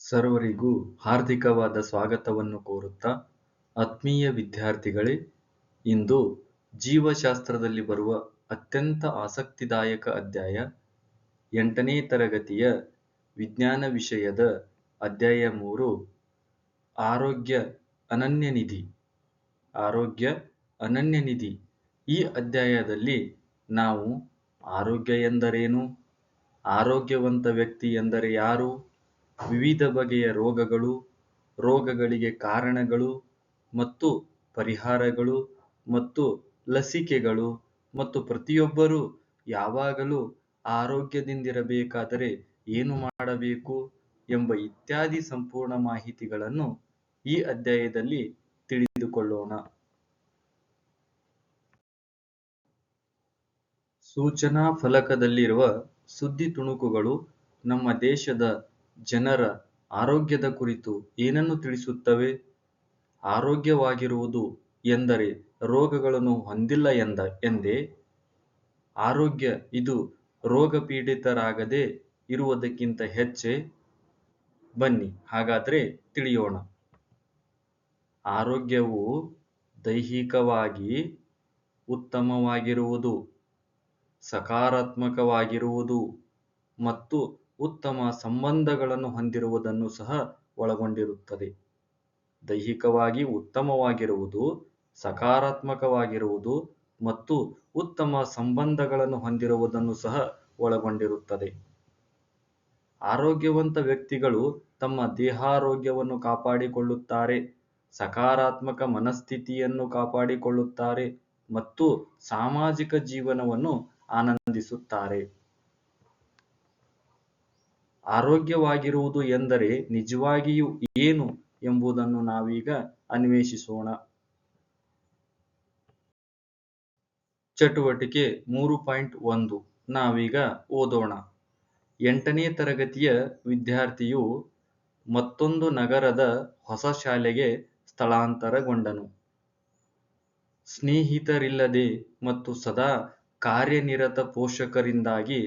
ಸರ್ವರಿಗೂ ಹಾರ್ದಿಕವಾದ ಸ್ವಾಗತವನ್ನು ಕೋರುತ್ತಾ, ಆತ್ಮೀಯ ವಿದ್ಯಾರ್ಥಿಗಳೇ, ಇಂದು ಜೀವಶಾಸ್ತ್ರದಲ್ಲಿ ಬರುವ ಅತ್ಯಂತ ಆಸಕ್ತಿದಾಯಕ ಅಧ್ಯಾಯ 8ನೇ ತರಗತಿಯ ವಿಜ್ಞಾನ ವಿಷಯದ ಅಧ್ಯಾಯ 3 ಆರೋಗ್ಯ ಅನನ್ಯನಿಧಿ. ಆರೋಗ್ಯ ಅನನ್ಯನಿಧಿ ಈ ಅಧ್ಯಾಯದಲ್ಲಿ ನಾವು ಆರೋಗ್ಯ ಎಂದರೇನು, ಆರೋಗ್ಯವಂತ ವ್ಯಕ್ತಿ ಎಂದರೆ ಯಾರು, ವಿವಿಧ ಬಗೆಯ ರೋಗಗಳು, ರೋಗಗಳಿಗೆ ಕಾರಣಗಳು ಮತ್ತು ಪರಿಹಾರಗಳು ಮತ್ತು ಲಸಿಕೆಗಳು ಮತ್ತು ಪ್ರತಿಯೊಬ್ಬರೂ ಯಾವಾಗಲೂ ಆರೋಗ್ಯದಿಂದಿರಬೇಕಾದರೆ ಏನು ಮಾಡಬೇಕು ಎಂಬ ಇತ್ಯಾದಿ ಸಂಪೂರ್ಣ ಮಾಹಿತಿಗಳನ್ನು ಈ ಅಧ್ಯಾಯದಲ್ಲಿ ತಿಳಿದುಕೊಳ್ಳೋಣ. ಸೂಚನಾ ಫಲಕದಲ್ಲಿರುವ ಸುದ್ದಿ ತುಣುಕುಗಳು ನಮ್ಮ ದೇಶದ ಜನರ ಆರೋಗ್ಯದ ಕುರಿತು ಏನನ್ನು ತಿಳಿಸುತ್ತವೆ? ಆರೋಗ್ಯವಾಗಿರುವುದು ಎಂದರೆ ರೋಗಗಳನ್ನು ಹೊಂದಿಲ್ಲ ಎಂದೇ? ಆರೋಗ್ಯ ಇದು ರೋಗಪೀಡಿತರಾಗದೇ ಇರುವುದಕ್ಕಿಂತ ಹೆಚ್ಚೇ? ಬನ್ನಿ ಹಾಗಾದ್ರೆ ತಿಳಿಯೋಣ. ಆರೋಗ್ಯವು ದೈಹಿಕವಾಗಿ ಉತ್ತಮವಾಗಿರುವುದು, ಸಕಾರಾತ್ಮಕವಾಗಿರುವುದು ಮತ್ತು ಉತ್ತಮ ಸಂಬಂಧಗಳನ್ನು ಹೊಂದಿರುವುದನ್ನು ಸಹ ಒಳಗೊಂಡಿರುತ್ತದೆ. ದೈಹಿಕವಾಗಿ ಉತ್ತಮವಾಗಿರುವುದು, ಸಕಾರಾತ್ಮಕವಾಗಿರುವುದು ಮತ್ತು ಉತ್ತಮ ಸಂಬಂಧಗಳನ್ನು ಹೊಂದಿರುವುದನ್ನು ಸಹ ಒಳಗೊಂಡಿರುತ್ತದೆ. ಆರೋಗ್ಯವಂತ ವ್ಯಕ್ತಿಗಳು ತಮ್ಮ ದೇಹಾರೋಗ್ಯವನ್ನು ಕಾಪಾಡಿಕೊಳ್ಳುತ್ತಾರೆ, ಸಕಾರಾತ್ಮಕ ಮನಸ್ಥಿತಿಯನ್ನು ಕಾಪಾಡಿಕೊಳ್ಳುತ್ತಾರೆ ಮತ್ತು ಸಾಮಾಜಿಕ ಜೀವನವನ್ನು ಆನಂದಿಸುತ್ತಾರೆ. ಆರೋಗ್ಯವಾಗಿರುವುದು ಎಂದರೆ ನಿಜವಾಗಿಯೂ ಏನು ಎಂಬುದನ್ನು ನಾವೀಗ ಅನ್ವೇಷಿಸೋಣ. ಚಟುವಟಿಕೆ 3.1 ನಾವೀಗ ಓದೋಣ. 8ನೇ ತರಗತಿಯ ವಿದ್ಯಾರ್ಥಿಯು ಮತ್ತೊಂದು ನಗರದ ಹೊಸ ಶಾಲೆಗೆ ಸ್ಥಳಾಂತರಗೊಂಡನು. ಸ್ನೇಹಿತರಿಲ್ಲದೆ ಮತ್ತು ಸದಾ ಕಾರ್ಯನಿರತ ಪೋಷಕರಿಂದಾಗಿ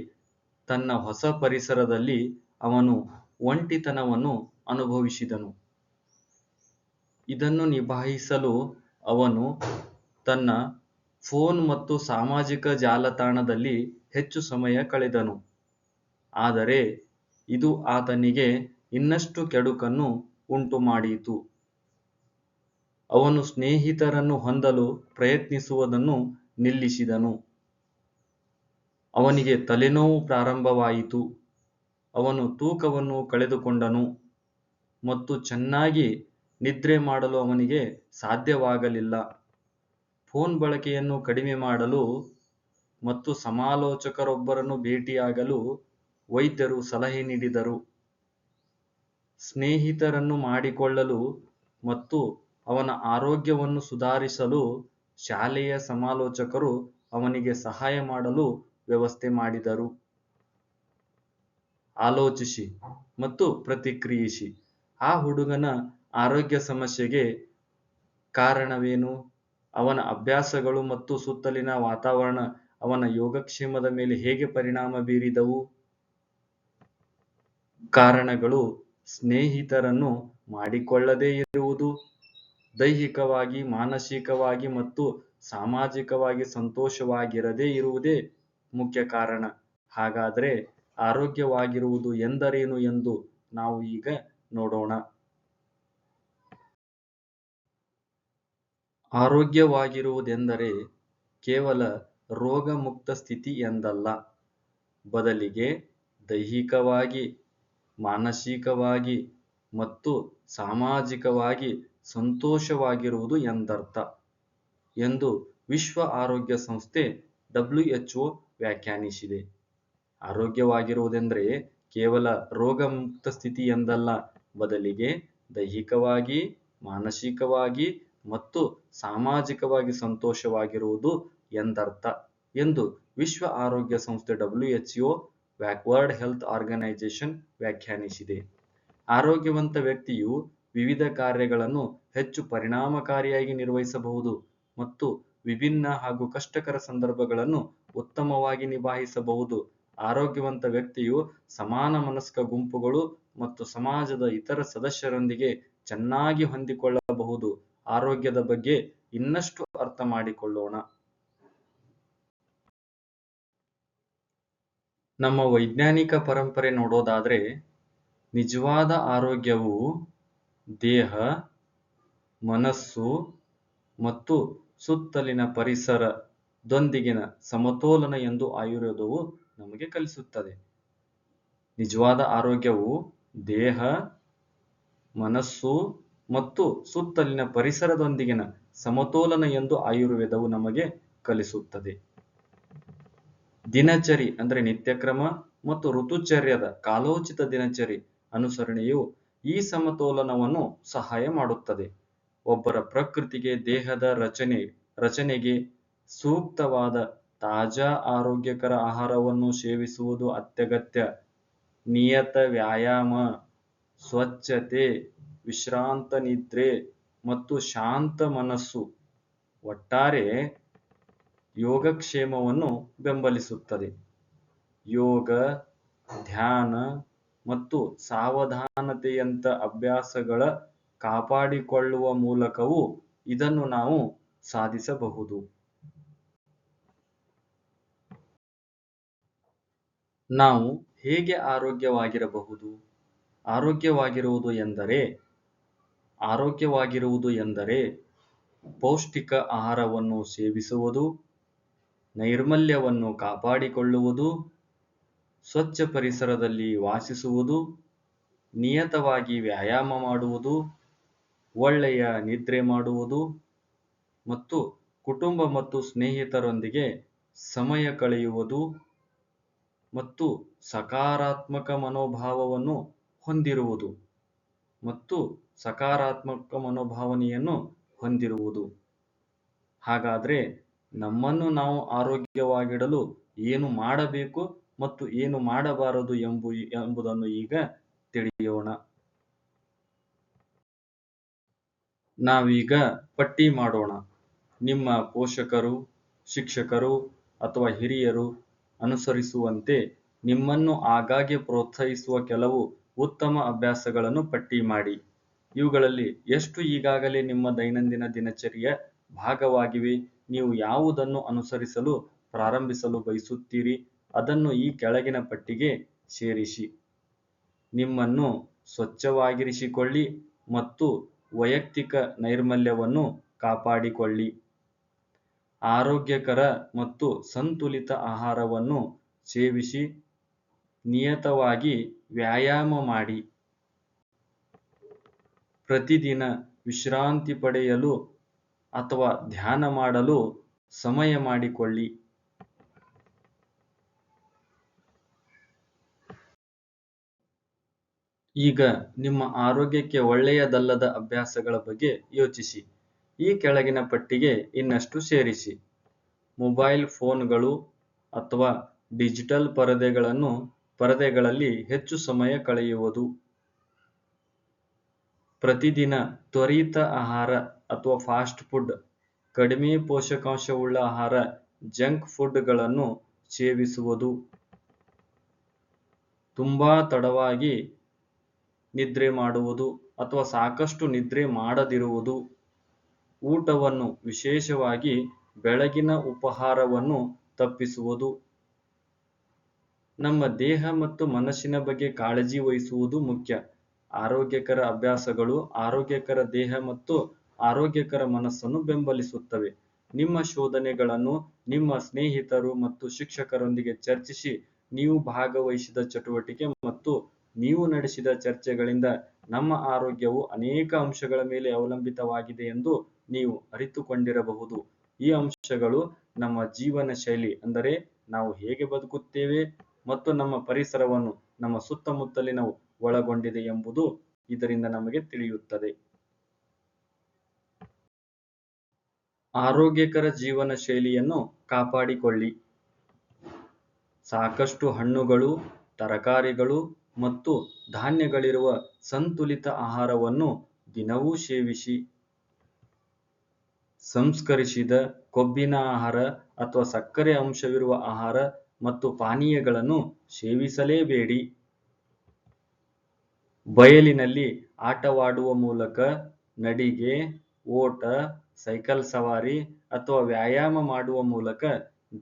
ತನ್ನ ಹೊಸ ಪರಿಸರದಲ್ಲಿ ಅವನು ಒಂಟಿತನವನ್ನು ಅನುಭವಿಸಿದನು. ಇದನ್ನು ನಿಭಾಯಿಸಲು ಅವನು ತನ್ನ ಫೋನ್ ಮತ್ತು ಸಾಮಾಜಿಕ ಜಾಲತಾಣದಲ್ಲಿ ಹೆಚ್ಚು ಸಮಯ ಕಳೆದನು. ಆದರೆ ಇದು ಆತನಿಗೆ ಇನ್ನಷ್ಟು ಕೆಡುಕನ್ನು ಉಂಟುಮಾಡಿತು. ಅವನು ಸ್ನೇಹಿತರನ್ನು ಹೊಂದಲು ಪ್ರಯತ್ನಿಸುವುದನ್ನು ನಿಲ್ಲಿಸಿದನು. ಅವನಿಗೆ ತಲೆನೋವು ಪ್ರಾರಂಭವಾಯಿತು. ಅವನು ತೂಕವನ್ನು ಕಳೆದುಕೊಂಡನು ಮತ್ತು ಚೆನ್ನಾಗಿ ನಿದ್ರೆ ಮಾಡಲು ಅವನಿಗೆ ಸಾಧ್ಯವಾಗಲಿಲ್ಲ. ಫೋನ್ ಬಳಕೆಯನ್ನು ಕಡಿಮೆ ಮಾಡಲು ಮತ್ತು ಸಮಾಲೋಚಕರೊಬ್ಬರನ್ನು ಭೇಟಿಯಾಗಲು ವೈದ್ಯರು ಸಲಹೆ ನೀಡಿದರು. ಸ್ನೇಹಿತರನ್ನು ಮಾಡಿಕೊಳ್ಳಲು ಮತ್ತು ಅವನ ಆರೋಗ್ಯವನ್ನು ಸುಧಾರಿಸಲು ಶಾಲೆಯ ಸಮಾಲೋಚಕರು ಅವನಿಗೆ ಸಹಾಯ ಮಾಡಲು ವ್ಯವಸ್ಥೆ ಮಾಡಿದರು. ಆಲೋಚಿಸಿ ಮತ್ತು ಪ್ರತಿಕ್ರಿಯಿಸಿ. ಆ ಹುಡುಗನ ಆರೋಗ್ಯ ಸಮಸ್ಯೆಗೆ ಕಾರಣವೇನು? ಅವನ ಅಭ್ಯಾಸಗಳು ಮತ್ತು ಸುತ್ತಲಿನ ವಾತಾವರಣ ಅವನ ಯೋಗಕ್ಷೇಮದ ಮೇಲೆ ಹೇಗೆ ಪರಿಣಾಮ ಬೀರಿದವು? ಕಾರಣಗಳು ಸ್ನೇಹಿತರನ್ನು ಮಾಡಿಕೊಳ್ಳದೇ ಇರುವುದು, ದೈಹಿಕವಾಗಿ, ಮಾನಸಿಕವಾಗಿ ಮತ್ತು ಸಾಮಾಜಿಕವಾಗಿ ಸಂತೋಷವಾಗಿರದೇ ಇರುವುದೇ ಮುಖ್ಯ ಕಾರಣ. ಹಾಗಾದರೆ ಆರೋಗ್ಯವಾಗಿರುವುದು ಎಂದರೇನು ಎಂದು ನಾವು ಈಗ ನೋಡೋಣ. ಆರೋಗ್ಯವಾಗಿರುವುದೆಂದರೆ ಕೇವಲ ರೋಗಮುಕ್ತ ಸ್ಥಿತಿ ಎಂದಲ್ಲ, ಬದಲಿಗೆ ದೈಹಿಕವಾಗಿ, ಮಾನಸಿಕವಾಗಿ ಮತ್ತು ಸಾಮಾಜಿಕವಾಗಿ ಸಂತೋಷವಾಗಿರುವುದು ಎಂದರ್ಥ ಎಂದು ವಿಶ್ವ ಆರೋಗ್ಯ ಸಂಸ್ಥೆ WHO ವ್ಯಾಖ್ಯಾನಿಸಿದೆ. ಆರೋಗ್ಯವಾಗಿರುವುದೆಂದರೆ ಕೇವಲ ರೋಗಮುಕ್ತ ಸ್ಥಿತಿ ಎಂದಲ್ಲ, ಬದಲಿಗೆ ದೈಹಿಕವಾಗಿ, ಮಾನಸಿಕವಾಗಿ ಮತ್ತು ಸಾಮಾಜಿಕವಾಗಿ ಸಂತೋಷವಾಗಿರುವುದು ಎಂದರ್ಥ ಎಂದು ವಿಶ್ವ ಆರೋಗ್ಯ ಸಂಸ್ಥೆ WHO ವರ್ಲ್ಡ್ ಹೆಲ್ತ್ ಆರ್ಗನೈಸೇಷನ್ ವ್ಯಾಖ್ಯಾನಿಸಿದೆ. ಆರೋಗ್ಯವಂತ ವ್ಯಕ್ತಿಯು ವಿವಿಧ ಕಾರ್ಯಗಳನ್ನು ಹೆಚ್ಚು ಪರಿಣಾಮಕಾರಿಯಾಗಿ ನಿರ್ವಹಿಸಬಹುದು ಮತ್ತು ವಿಭಿನ್ನ ಹಾಗೂ ಕಷ್ಟಕರ ಸಂದರ್ಭಗಳನ್ನು ಉತ್ತಮವಾಗಿ ನಿಭಾಯಿಸಬಹುದು. ಆರೋಗ್ಯವಂತ ವ್ಯಕ್ತಿಯು ಸಮಾನ ಮನಸ್ಕ ಗುಂಪುಗಳು ಮತ್ತು ಸಮಾಜದ ಇತರ ಸದಸ್ಯರೊಂದಿಗೆ ಚೆನ್ನಾಗಿ ಹೊಂದಿಕೊಳ್ಳಬಹುದು. ಆರೋಗ್ಯದ ಬಗ್ಗೆ ಇನ್ನಷ್ಟು ಅರ್ಥ ಮಾಡಿಕೊಳ್ಳೋಣ. ನಮ್ಮ ವೈಜ್ಞಾನಿಕ ಪರಂಪರೆ ನೋಡೋದಾದ್ರೆ, ನಿಜವಾದ ಆರೋಗ್ಯವು ದೇಹ, ಮನಸ್ಸು ಮತ್ತು ಸುತ್ತಲಿನ ಪರಿಸರದೊಂದಿಗಿನ ಸಮತೋಲನ ಎಂದು ಆಯುರ್ವೇದವು ನಮಗೆ ಕಲಿಸುತ್ತದೆ. ನಿಜವಾದ ಆರೋಗ್ಯವು ದೇಹ, ಮನಸ್ಸು ಮತ್ತು ಸುತ್ತಲಿನ ಪರಿಸರದೊಂದಿಗಿನ ಸಮತೋಲನ ಎಂದು ಆಯುರ್ವೇದವು ನಮಗೆ ಕಲಿಸುತ್ತದೆ. ದಿನಚರಿ ಅಂದ್ರೆ ನಿತ್ಯಕ್ರಮ ಮತ್ತು ಋತುಚರ್ಯದ ಕಾಲೋಚಿತ ದಿನಚರಿ ಅನುಸರಣೆಯು ಈ ಸಮತೋಲನವನ್ನು ಸಹಾಯ ಮಾಡುತ್ತದೆ. ಒಬ್ಬರ ಪ್ರಕೃತಿಗೆ ದೇಹದ ರಚನೆಗೆ ಸೂಕ್ತವಾದ ತಾಜಾ ಆರೋಗ್ಯಕರ ಆಹಾರವನ್ನು ಸೇವಿಸುವುದು ಅತ್ಯಗತ್ಯ. ನಿಯತ ವ್ಯಾಯಾಮ, ಸ್ವಚ್ಛತೆ, ವಿಶ್ರಾಂತ ನಿದ್ರೆ ಮತ್ತು ಶಾಂತ ಮನಸ್ಸು ಒಟ್ಟಾರೆ ಯೋಗಕ್ಷೇಮವನ್ನು ಬೆಂಬಲಿಸುತ್ತದೆ. ಯೋಗ, ಧ್ಯಾನ ಮತ್ತು ಸಾವಧಾನತೆಯಂತ ಅಭ್ಯಾಸಗಳ ಕಾಪಾಡಿಕೊಳ್ಳುವ ಮೂಲಕವೂ ಇದನ್ನು ನಾವು ಸಾಧಿಸಬಹುದು. ನಾವು ಹೇಗೆ ಆರೋಗ್ಯವಾಗಿರಬಹುದು? ಆರೋಗ್ಯವಾಗಿರುವುದು ಎಂದರೆ ಪೌಷ್ಟಿಕ ಆಹಾರವನ್ನು ಸೇವಿಸುವುದು, ನೈರ್ಮಲ್ಯವನ್ನು ಕಾಪಾಡಿಕೊಳ್ಳುವುದು, ಸ್ವಚ್ಛ ಪರಿಸರದಲ್ಲಿ ವಾಸಿಸುವುದು, ನಿಯತವಾಗಿ ವ್ಯಾಯಾಮ ಮಾಡುವುದು, ಒಳ್ಳೆಯ ನಿದ್ರೆ ಮಾಡುವುದು ಮತ್ತು ಕುಟುಂಬ ಮತ್ತು ಸ್ನೇಹಿತರೊಂದಿಗೆ ಸಮಯ ಕಳೆಯುವುದು ಮತ್ತು ಸಕಾರಾತ್ಮಕ ಮನೋಭಾವವನ್ನು ಹೊಂದಿರುವುದು ಮತ್ತು ಸಕಾರಾತ್ಮಕ ಮನೋಭಾವನೆಯನ್ನು ಹೊಂದಿರುವುದು. ಹಾಗಾದ್ರೆ ನಮ್ಮನ್ನು ನಾವು ಆರೋಗ್ಯವಾಗಿಡಲು ಏನು ಮಾಡಬೇಕು ಮತ್ತು ಏನು ಮಾಡಬಾರದು ಎಂಬುದನ್ನು ಈಗ ತಿಳಿಯೋಣ. ನಾವೀಗ ಪಟ್ಟಿ ಮಾಡೋಣ. ನಿಮ್ಮ ಪೋಷಕರು, ಶಿಕ್ಷಕರು ಅಥವಾ ಹಿರಿಯರು ಅನುಸರಿಸುವಂತೆ ನಿಮ್ಮನ್ನು ಆಗಾಗ್ಗೆ ಪ್ರೋತ್ಸಾಹಿಸುವ ಕೆಲವು ಉತ್ತಮ ಅಭ್ಯಾಸಗಳನ್ನು ಪಟ್ಟಿ ಮಾಡಿ. ಇವುಗಳಲ್ಲಿ ಎಷ್ಟು ಈಗಾಗಲೇ ನಿಮ್ಮ ದೈನಂದಿನ ದಿನಚರಿಯ ಭಾಗವಾಗಿವೆ? ನೀವು ಯಾವುದನ್ನು ಅನುಸರಿಸಲು ಪ್ರಾರಂಭಿಸಲು ಬಯಸುತ್ತೀರಿ ಅದನ್ನು ಈ ಕೆಳಗಿನ ಪಟ್ಟಿಗೆ ಸೇರಿಸಿ. ನಿಮ್ಮನ್ನು ಸ್ವಚ್ಛವಾಗಿರಿಸಿಕೊಳ್ಳಿ ಮತ್ತು ವೈಯಕ್ತಿಕ ನೈರ್ಮಲ್ಯವನ್ನು ಕಾಪಾಡಿಕೊಳ್ಳಿ. ಆರೋಗ್ಯಕರ ಮತ್ತು ಸಂತುಲಿತ ಆಹಾರವನ್ನು ಸೇವಿಸಿ. ನಿಯತವಾಗಿ ವ್ಯಾಯಾಮ ಮಾಡಿ. ಪ್ರತಿದಿನ ವಿಶ್ರಾಂತಿ ಪಡೆಯಲು ಅಥವಾ ಧ್ಯಾನ ಮಾಡಲು ಸಮಯ ಮಾಡಿಕೊಳ್ಳಿ. ಈಗ ನಿಮ್ಮ ಆರೋಗ್ಯಕ್ಕೆ ಒಳ್ಳೆಯದಲ್ಲದ ಅಭ್ಯಾಸಗಳ ಬಗ್ಗೆ ಯೋಚಿಸಿ. ಈ ಕೆಳಗಿನ ಪಟ್ಟಿಗೆ ಇನ್ನಷ್ಟು ಸೇರಿಸಿ. ಮೊಬೈಲ್ ಫೋನ್ಗಳು ಅಥವಾ ಡಿಜಿಟಲ್ ಪರದೆಗಳಲ್ಲಿ ಹೆಚ್ಚು ಸಮಯ ಕಳೆಯುವುದು. ಪ್ರತಿದಿನ ತ್ವರಿತ ಆಹಾರ ಅಥವಾ ಫಾಸ್ಟ್ ಫುಡ್, ಕಡಿಮೆ ಪೋಷಕಾಂಶವುಳ್ಳ ಆಹಾರ, ಜಂಕ್ ಫುಡ್ಗಳನ್ನು ಸೇವಿಸುವುದು. ತುಂಬಾ ತಡವಾಗಿ ನಿದ್ರೆ ಮಾಡುವುದು ಅಥವಾ ಸಾಕಷ್ಟು ನಿದ್ರೆ ಮಾಡದಿರುವುದು. ಊಟವನ್ನು, ವಿಶೇಷವಾಗಿ ಬೆಳಗಿನ ಉಪಹಾರವನ್ನು ತಪ್ಪಿಸುವುದು. ನಮ್ಮ ದೇಹ ಮತ್ತು ಮನಸ್ಸಿನ ಬಗ್ಗೆ ಕಾಳಜಿ ವಹಿಸುವುದು ಮುಖ್ಯ. ಆರೋಗ್ಯಕರ ಅಭ್ಯಾಸಗಳು ಆರೋಗ್ಯಕರ ದೇಹ ಮತ್ತು ಆರೋಗ್ಯಕರ ಮನಸ್ಸನ್ನು ಬೆಂಬಲಿಸುತ್ತವೆ. ನಿಮ್ಮ ಶೋಧನೆಗಳನ್ನು ನಿಮ್ಮ ಸ್ನೇಹಿತರು ಮತ್ತು ಶಿಕ್ಷಕರೊಂದಿಗೆ ಚರ್ಚಿಸಿ. ನೀವು ಭಾಗವಹಿಸಿದ ಚಟುವಟಿಕೆ ಮತ್ತು ನೀವು ನಡೆಸಿದ ಚರ್ಚೆಗಳಿಂದ ನಮ್ಮ ಆರೋಗ್ಯವು ಅನೇಕ ಅಂಶಗಳ ಮೇಲೆ ಅವಲಂಬಿತವಾಗಿದೆ ಎಂದು ನೀವು ಅರಿತುಕೊಂಡಿರಬಹುದು. ಈ ಅಂಶಗಳು ನಮ್ಮ ಜೀವನ ಶೈಲಿ, ಅಂದರೆ ನಾವು ಹೇಗೆ ಬದುಕುತ್ತೇವೆ ಮತ್ತು ನಮ್ಮ ಪರಿಸರವನ್ನು, ನಮ್ಮ ಸುತ್ತಮುತ್ತಲಿನವು ಒಳಗೊಂಡಿದೆ ಎಂಬುದು ಇದರಿಂದ ನಮಗೆ ತಿಳಿಯುತ್ತದೆ. ಆರೋಗ್ಯಕರ ಜೀವನ ಶೈಲಿಯನ್ನು ಕಾಪಾಡಿಕೊಳ್ಳಿ. ಸಾಕಷ್ಟು ಹಣ್ಣುಗಳು, ತರಕಾರಿಗಳು ಮತ್ತು ಧಾನ್ಯಗಳಿರುವ ಸಂತುಲಿತ ಆಹಾರವನ್ನು ದಿನವೂ ಸೇವಿಸಿ. ಸಂಸ್ಕರಿಸಿದ ಕೊಬ್ಬಿನ ಆಹಾರ ಅಥವಾ ಸಕ್ಕರೆ ಅಂಶವಿರುವ ಆಹಾರ ಮತ್ತು ಪಾನೀಯಗಳನ್ನು ಸೇವಿಸಲೇಬೇಡಿ. ಬಯಲಿನಲ್ಲಿ ಆಟವಾಡುವ ಮೂಲಕ ನಡಿಗೆ, ಓಟ, ಸೈಕಲ್ ಸವಾರಿ ಅಥವಾ ವ್ಯಾಯಾಮ ಮಾಡುವ ಮೂಲಕ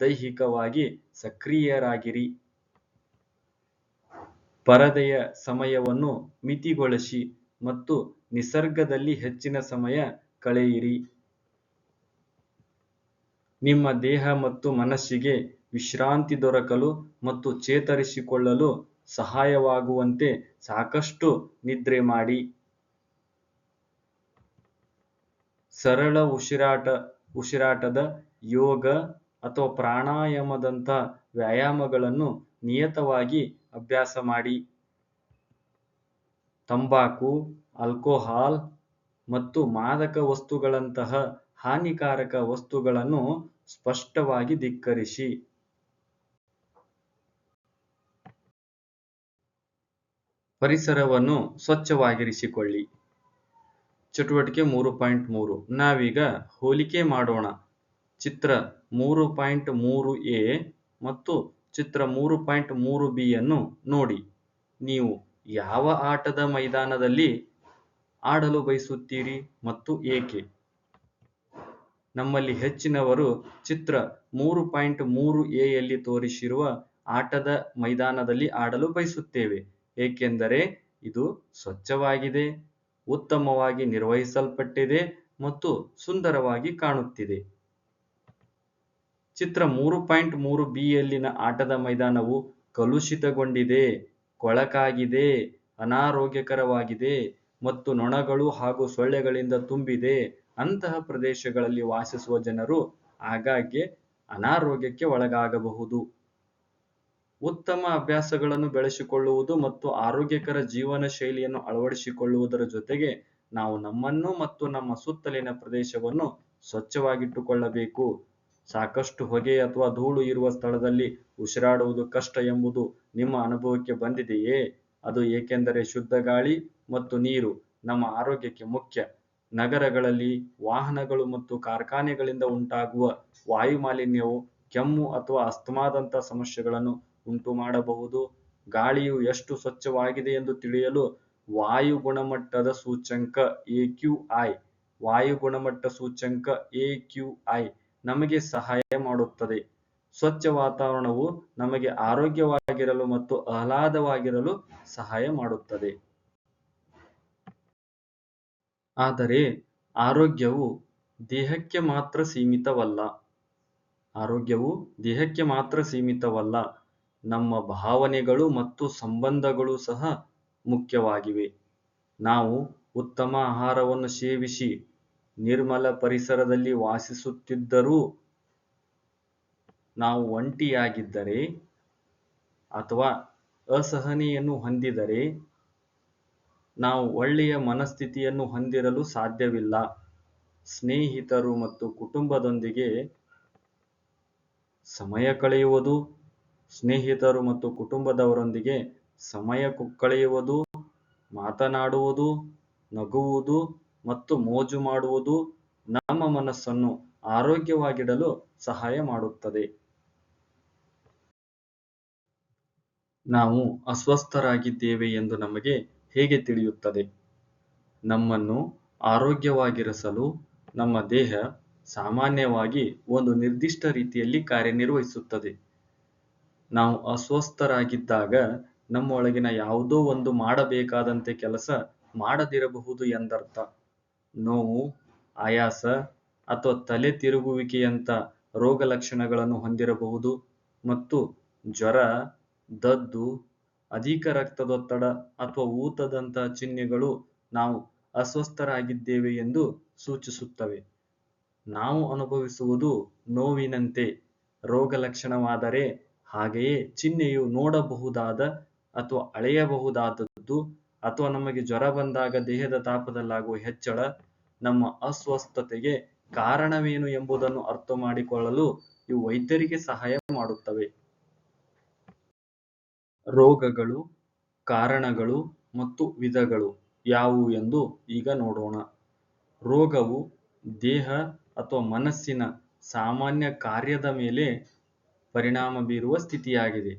ದೈಹಿಕವಾಗಿ ಸಕ್ರಿಯರಾಗಿರಿ. ಪರದೆಯ ಸಮಯವನ್ನು ಮಿತಿಗೊಳಿಸಿ ಮತ್ತು ನಿಸರ್ಗದಲ್ಲಿ ಹೆಚ್ಚಿನ ಸಮಯ ಕಳೆಯಿರಿ. ನಿಮ್ಮ ದೇಹ ಮತ್ತು ಮನಸ್ಸಿಗೆ ವಿಶ್ರಾಂತಿ ದೊರಕಲು ಮತ್ತು ಚೇತರಿಸಿಕೊಳ್ಳಲು ಸಹಾಯವಾಗುವಂತೆ ಸಾಕಷ್ಟು ನಿದ್ರೆ ಮಾಡಿ. ಸರಳ ಉಸಿರಾಟದ ಯೋಗ ಅಥವಾ ಪ್ರಾಣಾಯಾಮದಂಥ ವ್ಯಾಯಾಮಗಳನ್ನು ನಿಯತವಾಗಿ ಅಭ್ಯಾಸ ಮಾಡಿ. ತಂಬಾಕು, ಆಲ್ಕೋಹಾಲ್ ಮತ್ತು ಮಾದಕ ವಸ್ತುಗಳಂತಹ ಹಾನಿಕಾರಕ ವಸ್ತುಗಳನ್ನು ಸ್ಪಷ್ಟವಾಗಿ ಧಿಕ್ಕರಿಸಿ. ಪರಿಸರವನ್ನು ಸ್ವಚ್ಛವಾಗಿರಿಸಿಕೊಳ್ಳಿ. ಚಟುವಟಿಕೆ 3.3 ನಾವೀಗ ಹೋಲಿಕೆ ಮಾಡೋಣ. ಚಿತ್ರ 3.3a ಮತ್ತು ಚಿತ್ರ 3.3b ಯನ್ನು ನೋಡಿ. ನೀವು ಯಾವ ಆಟದ ಮೈದಾನದಲ್ಲಿ ಆಡಲು ಬಯಸುತ್ತೀರಿ ಮತ್ತು ಏಕೆ? ನಮ್ಮಲ್ಲಿ ಹೆಚ್ಚಿನವರು ಚಿತ್ರ 3.3a ಯಲ್ಲಿ ತೋರಿಸಿರುವ ಆಟದ ಮೈದಾನದಲ್ಲಿ ಆಡಲು ಬಯಸುತ್ತೇವೆ, ಏಕೆಂದರೆ ಇದು ಸ್ವಚ್ಛವಾಗಿದೆ, ಉತ್ತಮವಾಗಿ ನಿರ್ವಹಿಸಲ್ಪಟ್ಟಿದೆ ಮತ್ತು ಸುಂದರವಾಗಿ ಕಾಣುತ್ತಿದೆ. ಚಿತ್ರ 3.3b ಯಲ್ಲಿನ ಆಟದ ಮೈದಾನವು ಕಲುಷಿತಗೊಂಡಿದೆ, ಕೊಳಕಾಗಿದೆ, ಅನಾರೋಗ್ಯಕರವಾಗಿದೆ ಮತ್ತು ನೊಣಗಳು ಹಾಗೂ ಸೊಳ್ಳೆಗಳಿಂದ ತುಂಬಿದೆ. ಅಂತಹ ಪ್ರದೇಶಗಳಲ್ಲಿ ವಾಸಿಸುವ ಜನರು ಆಗಾಗ್ಗೆ ಅನಾರೋಗ್ಯಕ್ಕೆ ಒಳಗಾಗಬಹುದು. ಉತ್ತಮ ಅಭ್ಯಾಸಗಳನ್ನು ಬೆಳೆಸಿಕೊಳ್ಳುವುದು ಮತ್ತು ಆರೋಗ್ಯಕರ ಜೀವನ ಶೈಲಿಯನ್ನು ಅಳವಡಿಸಿಕೊಳ್ಳುವುದರ ಜೊತೆಗೆ ನಾವು ನಮ್ಮನ್ನು ಮತ್ತು ನಮ್ಮ ಸುತ್ತಲಿನ ಪ್ರದೇಶವನ್ನು ಸ್ವಚ್ಛವಾಗಿಟ್ಟುಕೊಳ್ಳಬೇಕು. ಸಾಕಷ್ಟು ಹೊಗೆ ಅಥವಾ ಧೂಳು ಇರುವ ಸ್ಥಳದಲ್ಲಿ ಉಸಿರಾಡುವುದು ಕಷ್ಟ ಎಂಬುದು ನಿಮ್ಮ ಅನುಭವಕ್ಕೆ ಬಂದಿದೆಯೇ? ಅದು ಏಕೆಂದರೆ ಶುದ್ಧ ಗಾಳಿ ಮತ್ತು ನೀರು ನಮ್ಮ ಆರೋಗ್ಯಕ್ಕೆ ಮುಖ್ಯ. ನಗರಗಳಲ್ಲಿ ವಾಹನಗಳು ಮತ್ತು ಕಾರ್ಖಾನೆಗಳಿಂದ ಉಂಟಾಗುವ ವಾಯು ಮಾಲಿನ್ಯವು ಕೆಮ್ಮು ಅಥವಾ ಅಸ್ತಮಾದಂಥ ಸಮಸ್ಯೆಗಳನ್ನು ಉಂಟುಮಾಡಬಹುದು. ಗಾಳಿಯು ಎಷ್ಟು ಸ್ವಚ್ಛವಾಗಿದೆ ಎಂದು ತಿಳಿಯಲು ವಾಯು ಗುಣಮಟ್ಟದ ಸೂಚ್ಯಂಕ AQI ವಾಯು ಗುಣಮಟ್ಟ ಸೂಚ್ಯಂಕ AQI ನಮಗೆ ಸಹಾಯ ಮಾಡುತ್ತದೆ. ಸ್ವಚ್ಛ ವಾತಾವರಣವು ನಮಗೆ ಆರೋಗ್ಯವಾಗಿರಲು ಮತ್ತು ಆಹ್ಲಾದವಾಗಿರಲು ಸಹಾಯ ಮಾಡುತ್ತದೆ. ಆದರೆ ಆರೋಗ್ಯವು ದೇಹಕ್ಕೆ ಮಾತ್ರ ಸೀಮಿತವಲ್ಲ. ನಮ್ಮ ಭಾವನೆಗಳು ಮತ್ತು ಸಂಬಂಧಗಳು ಸಹ ಮುಖ್ಯವಾಗಿವೆ. ನಾವು ಉತ್ತಮ ಆಹಾರವನ್ನು ಸೇವಿಸಿ ನಿರ್ಮಲ ಪರಿಸರದಲ್ಲಿ ವಾಸಿಸುತ್ತಿದ್ದರೂ, ನಾವು ಒಂಟಿಯಾಗಿದ್ದರೆ ಅಥವಾ ಅಸಹನೆಯನ್ನು ಹೊಂದಿದ್ದರೆ ನಾವು ಒಳ್ಳೆಯ ಮನಸ್ಥಿತಿಯನ್ನು ಹೊಂದಿರಲು ಸಾಧ್ಯವಿಲ್ಲ. ಸ್ನೇಹಿತರು ಮತ್ತು ಕುಟುಂಬದೊಂದಿಗೆ ಸಮಯ ಕಳೆಯುವುದು, ಮಾತನಾಡುವುದು, ನಗುವುದು ಮತ್ತು ಮೋಜು ಮಾಡುವುದು ನಮ್ಮ ಮನಸ್ಸನ್ನು ಆರೋಗ್ಯವಾಗಿಡಲು ಸಹಾಯ ಮಾಡುತ್ತದೆ. ನಾವು ಅಸ್ವಸ್ಥರಾಗಿದ್ದೇವೆ ಎಂದು ನಮಗೆ ಹೇಗೆ ತಿಳಿಯುತ್ತದೆ? ನಮ್ಮನ್ನು ಆರೋಗ್ಯವಾಗಿರಿಸಲು ನಮ್ಮ ದೇಹ ಸಾಮಾನ್ಯವಾಗಿ ಒಂದು ನಿರ್ದಿಷ್ಟ ರೀತಿಯಲ್ಲಿ ಕಾರ್ಯನಿರ್ವಹಿಸುತ್ತದೆ. ನಾವು ಅಸ್ವಸ್ಥರಾಗಿದ್ದಾಗ ನಮ್ಮೊಳಗಿನ ಯಾವುದೋ ಒಂದು ಮಾಡಬೇಕಾದಂತೆ ಕೆಲಸ ಮಾಡದಿರಬಹುದು ಎಂದರ್ಥ. ನೋವು, ಆಯಾಸ ಅಥವಾ ತಲೆ ತಿರುಗುವಿಕೆಯಂಥ ರೋಗಲಕ್ಷಣಗಳನ್ನು ಹೊಂದಿರಬಹುದು ಮತ್ತು ಜ್ವರ, ದದ್ದು, ಅಧಿಕ ರಕ್ತದೊತ್ತಡ ಅಥವಾ ಊತದಂಥ ಚಿಹ್ನೆಗಳು ನಾವು ಅಸ್ವಸ್ಥರಾಗಿದ್ದೇವೆ ಎಂದು ಸೂಚಿಸುತ್ತವೆ. ನಾವು ಅನುಭವಿಸುವುದು ನೋವಿನಂತೆ ರೋಗಲಕ್ಷಣವಾದರೆ, ಹಾಗೆಯೇ ಚಿಹ್ನೆಯು ನೋಡಬಹುದಾದ ಅಥವಾ ಅಳೆಯಬಹುದಾದದ್ದು, ಅಥವಾ ನಮಗೆ ಜ್ವರ ಬಂದಾಗ ದೇಹದ ತಾಪದಲ್ಲಾಗುವ ಹೆಚ್ಚಳ ನಮ್ಮ ಅಸ್ವಸ್ಥತೆಗೆ ಕಾರಣವೇನು ಎಂಬುದನ್ನು ಅರ್ಥಮಾಡಿಕೊಳ್ಳಲು ಇವು ವೈದ್ಯರಿಗೆ ಸಹಾಯ ಮಾಡುತ್ತವೆ. ರೋಗಗಳು, ಕಾರಣಗಳು ಮತ್ತು ವಿಧಗಳು ಯಾವುವು ಎಂದು ಈಗ ನೋಡೋಣ. ರೋಗವು ದೇಹ ಅಥವಾ ಮನಸ್ಸಿನ ಸಾಮಾನ್ಯ ಕಾರ್ಯದ ಮೇಲೆ ಪರಿಣಾಮ ಬೀರುವ ಸ್ಥಿತಿಯಾಗಿದೆ.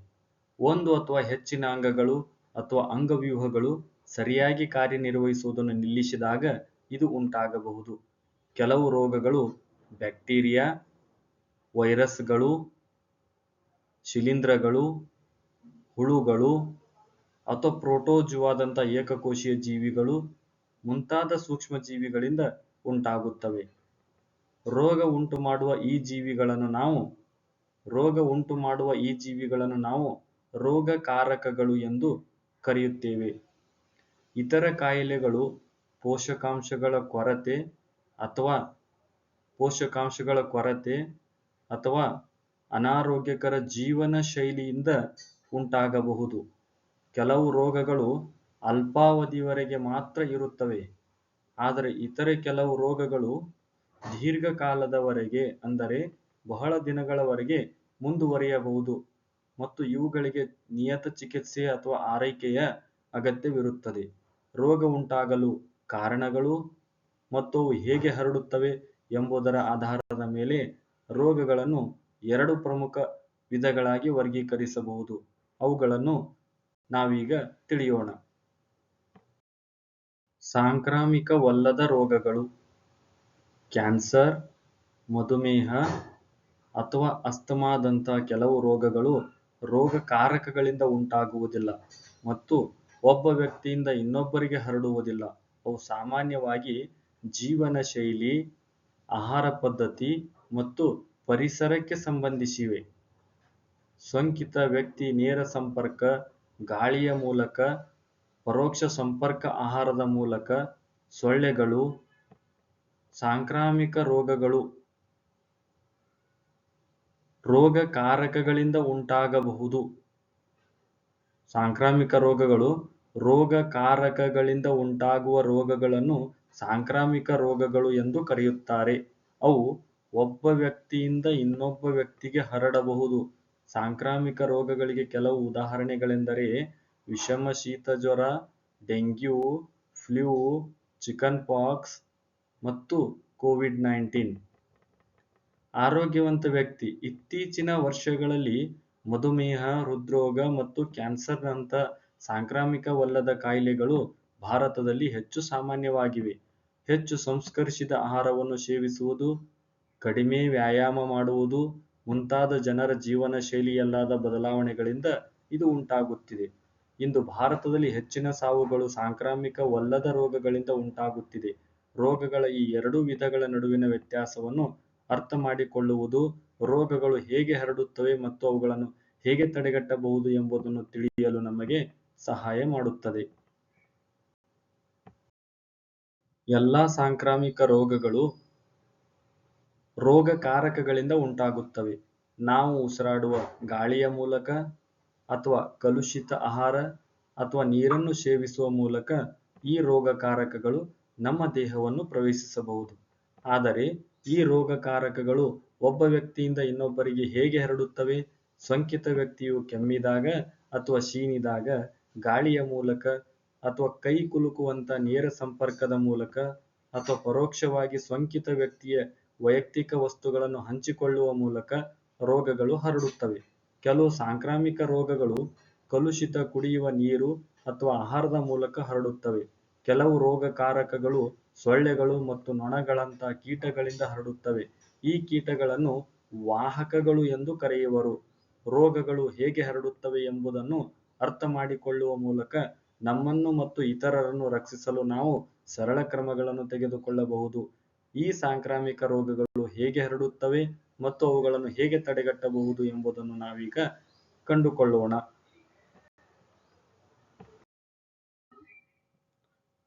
ಒಂದು ಅಥವಾ ಹೆಚ್ಚಿನ ಅಂಗಗಳು ಅಥವಾ ಅಂಗವ್ಯೂಹಗಳು ಸರಿಯಾಗಿ ಕಾರ್ಯನಿರ್ವಹಿಸುವುದನ್ನು ನಿಲ್ಲಿಸಿದಾಗ ಇದು ಉಂಟಾಗಬಹುದು. ಕೆಲವು ರೋಗಗಳು ಬ್ಯಾಕ್ಟೀರಿಯಾ, ವೈರಸ್ಗಳು, ಶಿಲೀಂಧ್ರಗಳು, ಹುಳುಗಳು ಅಥವಾ ಪ್ರೋಟೋಜುವಾದಂಥ ಏಕಕೋಶೀಯ ಜೀವಿಗಳು ಮುಂತಾದ ಸೂಕ್ಷ್ಮಜೀವಿಗಳಿಂದ ಉಂಟಾಗುತ್ತವೆ. ರೋಗ ಉಂಟು ಮಾಡುವ ಈ ಜೀವಿಗಳನ್ನು ನಾವು ರೋಗಕಾರಕಗಳು ಎಂದು ಕರೆಯುತ್ತೇವೆ. ಇತರ ಕಾಯಿಲೆಗಳು ಪೋಷಕಾಂಶಗಳ ಕೊರತೆ ಅಥವಾ ಅನಾರೋಗ್ಯಕರ ಜೀವನ ಶೈಲಿಯಿಂದ ಉಂಟಾಗಬಹುದು. ಕೆಲವು ರೋಗಗಳು ಅಲ್ಪಾವಧಿಯವರೆಗೆ ಮಾತ್ರ ಇರುತ್ತವೆ, ಆದರೆ ಇತರೆ ಕೆಲವು ರೋಗಗಳು ದೀರ್ಘಕಾಲದವರೆಗೆ, ಅಂದರೆ ಬಹಳ ದಿನಗಳವರೆಗೆ ಮುಂದುವರಿಯಬಹುದು ಮತ್ತು ಇವುಗಳಿಗೆ ನಿಯತ ಚಿಕಿತ್ಸೆ ಅಥವಾ ಆರೈಕೆಯ ಅಗತ್ಯವಿರುತ್ತದೆ. ರೋಗ ಉಂಟಾಗಲು ಕಾರಣಗಳು ಮತ್ತು ಅವು ಹೇಗೆ ಹರಡುತ್ತವೆ ಎಂಬುದರ ಆಧಾರದ ಮೇಲೆ ರೋಗಗಳನ್ನು 2 ಪ್ರಮುಖ ವಿಧಗಳಾಗಿ ವರ್ಗೀಕರಿಸಬಹುದು. ಅವುಗಳನ್ನು ನಾವೀಗ ತಿಳಿಯೋಣ. ಸಾಂಕ್ರಾಮಿಕವಲ್ಲದ ರೋಗಗಳು. ಕ್ಯಾನ್ಸರ್, ಮಧುಮೇಹ ಅಥವಾ ಅಸ್ತಮಾದಂಥ ಕೆಲವು ರೋಗಗಳು ರೋಗಕಾರಕಗಳಿಂದ ಉಂಟಾಗುವುದಿಲ್ಲ ಮತ್ತು ಒಬ್ಬ ವ್ಯಕ್ತಿಯಿಂದ ಇನ್ನೊಬ್ಬರಿಗೆ ಹರಡುವುದಿಲ್ಲ. ಅವು ಸಾಮಾನ್ಯವಾಗಿ ಜೀವನ ಶೈಲಿ, ಆಹಾರ ಪದ್ಧತಿ ಮತ್ತು ಪರಿಸರಕ್ಕೆ ಸಂಬಂಧಿಸಿವೆ. ಸೋಂಕಿತ ವ್ಯಕ್ತಿ ನೇರ ಸಂಪರ್ಕ, ಗಾಳಿಯ ಮೂಲಕ, ಪರೋಕ್ಷ ಸಂಪರ್ಕ, ಆಹಾರದ ಮೂಲಕ, ಸೊಳ್ಳೆಗಳು. ಸಾಂಕ್ರಾಮಿಕ ರೋಗಗಳು ರೋಗಕಾರಕಗಳಿಂದ ಉಂಟಾಗಬಹುದು. ಸಾಂಕ್ರಾಮಿಕ ರೋಗಗಳು ರೋಗಕಾರಕಗಳಿಂದ ಉಂಟಾಗುವ ರೋಗಗಳನ್ನು ಸಾಂಕ್ರಾಮಿಕ ರೋಗಗಳು ಎಂದು ಕರೆಯುತ್ತಾರೆ. ಅವು ಒಬ್ಬ ವ್ಯಕ್ತಿಯಿಂದ ಇನ್ನೊಬ್ಬ ವ್ಯಕ್ತಿಗೆ ಹರಡಬಹುದು. ಸಾಂಕ್ರಾಮಿಕ ರೋಗಗಳಿಗೆ ಕೆಲವು ಉದಾಹರಣೆಗಳೆಂದರೆ ವಿಷಮ ಶೀತ ಜ್ವರ, ಡೆಂಗ್ಯೂ, ಫ್ಲೂ, ಚಿಕನ್ ಪಾಕ್ಸ್ ಮತ್ತು ಕೋವಿಡ್-19. ಆರೋಗ್ಯವಂತ ವ್ಯಕ್ತಿ. ಇತ್ತೀಚಿನ ವರ್ಷಗಳಲ್ಲಿ ಮಧುಮೇಹ, ಹೃದ್ರೋಗ ಮತ್ತು ಕ್ಯಾನ್ಸರ್ನಂಥ ಸಾಂಕ್ರಾಮಿಕವಲ್ಲದ ಕಾಯಿಲೆಗಳು ಭಾರತದಲ್ಲಿ ಹೆಚ್ಚು ಸಾಮಾನ್ಯವಾಗಿವೆ. ಹೆಚ್ಚು ಸಂಸ್ಕರಿಸಿದ ಆಹಾರವನ್ನು ಸೇವಿಸುವುದು, ಕಡಿಮೆ ವ್ಯಾಯಾಮ ಮಾಡುವುದು ಮುಂತಾದ ಜನರ ಜೀವನ ಶೈಲಿಯಲ್ಲಾದ ಬದಲಾವಣೆಗಳಿಂದ ಇದು ಉಂಟಾಗುತ್ತಿದೆ. ಇಂದು ಭಾರತದಲ್ಲಿ ಹೆಚ್ಚಿನ ಸಾವುಗಳು ಸಾಂಕ್ರಾಮಿಕವಲ್ಲದ ರೋಗಗಳಿಂದ ಉಂಟಾಗುತ್ತಿದೆ. ರೋಗಗಳ ಈ 2 ವಿಧಗಳ ನಡುವಿನ ವ್ಯತ್ಯಾಸವನ್ನು ಅರ್ಥಮಾಡಿಕೊಳ್ಳುವುದು ರೋಗಗಳು ಹೇಗೆ ಹರಡುತ್ತವೆ ಮತ್ತು ಅವುಗಳನ್ನು ಹೇಗೆ ತಡೆಗಟ್ಟಬಹುದು ಎಂಬುದನ್ನು ತಿಳಿಯಲು ನಮಗೆ ಸಹಾಯ ಮಾಡುತ್ತದೆ. ಎಲ್ಲಾ ಸಾಂಕ್ರಾಮಿಕ ರೋಗಗಳು ರೋಗಕಾರಕಗಳಿಂದ ಉಂಟಾಗುತ್ತವೆ. ನಾವು ಉಸಿರಾಡುವ ಗಾಳಿಯ ಮೂಲಕ ಅಥವಾ ಕಲುಷಿತ ಆಹಾರ ಅಥವಾ ನೀರನ್ನು ಸೇವಿಸುವ ಮೂಲಕ ಈ ರೋಗಕಾರಕಗಳು ನಮ್ಮ ದೇಹವನ್ನು ಪ್ರವೇಶಿಸಬಹುದು. ಆದರೆ ಈ ರೋಗಕಾರಕಗಳು ಒಬ್ಬ ವ್ಯಕ್ತಿಯಿಂದ ಇನ್ನೊಬ್ಬರಿಗೆ ಹೇಗೆ ಹರಡುತ್ತವೆ? ಸೋಂಕಿತ ವ್ಯಕ್ತಿಯು ಕೆಮ್ಮಿದಾಗ ಅಥವಾ ಸೀನಿದಾಗ, ಗಾಳಿಯ ಮೂಲಕ ಅಥವಾ ಕೈ ಕುಲುಕುವಂಥ ನೇರ ಸಂಪರ್ಕದ ಮೂಲಕ ಅಥವಾ ಪರೋಕ್ಷವಾಗಿ ಸೋಂಕಿತ ವ್ಯಕ್ತಿಯ ವೈಯಕ್ತಿಕ ವಸ್ತುಗಳನ್ನು ಹಂಚಿಕೊಳ್ಳುವ ಮೂಲಕ ರೋಗಗಳು ಹರಡುತ್ತವೆ. ಕೆಲವು ಸಾಂಕ್ರಾಮಿಕ ರೋಗಗಳು ಕಲುಷಿತ ಕುಡಿಯುವ ನೀರು ಅಥವಾ ಆಹಾರದ ಮೂಲಕ ಹರಡುತ್ತವೆ. ಕೆಲವು ರೋಗಕಾರಕಗಳು ಸೊಳ್ಳೆಗಳು ಮತ್ತು ನೊಣಗಳಂಥ ಕೀಟಗಳಿಂದ ಹರಡುತ್ತವೆ. ಈ ಕೀಟಗಳನ್ನು ವಾಹಕಗಳು ಎಂದು ಕರೆಯುವರು. ರೋಗಗಳು ಹೇಗೆ ಹರಡುತ್ತವೆ ಎಂಬುದನ್ನು ಅರ್ಥಮಾಡಿಕೊಳ್ಳುವ ಮೂಲಕ ನಮ್ಮನ್ನು ಮತ್ತು ಇತರರನ್ನು ರಕ್ಷಿಸಲು ನಾವು ಸರಳ ಕ್ರಮಗಳನ್ನು ತೆಗೆದುಕೊಳ್ಳಬಹುದು. ಈ ಸಾಂಕ್ರಾಮಿಕ ರೋಗಗಳು ಹೇಗೆ ಹರಡುತ್ತವೆ ಮತ್ತು ಅವುಗಳನ್ನು ಹೇಗೆ ತಡೆಗಟ್ಟಬಹುದು ಎಂಬುದನ್ನು ನಾವೀಗ ಕಂಡುಕೊಳ್ಳೋಣ.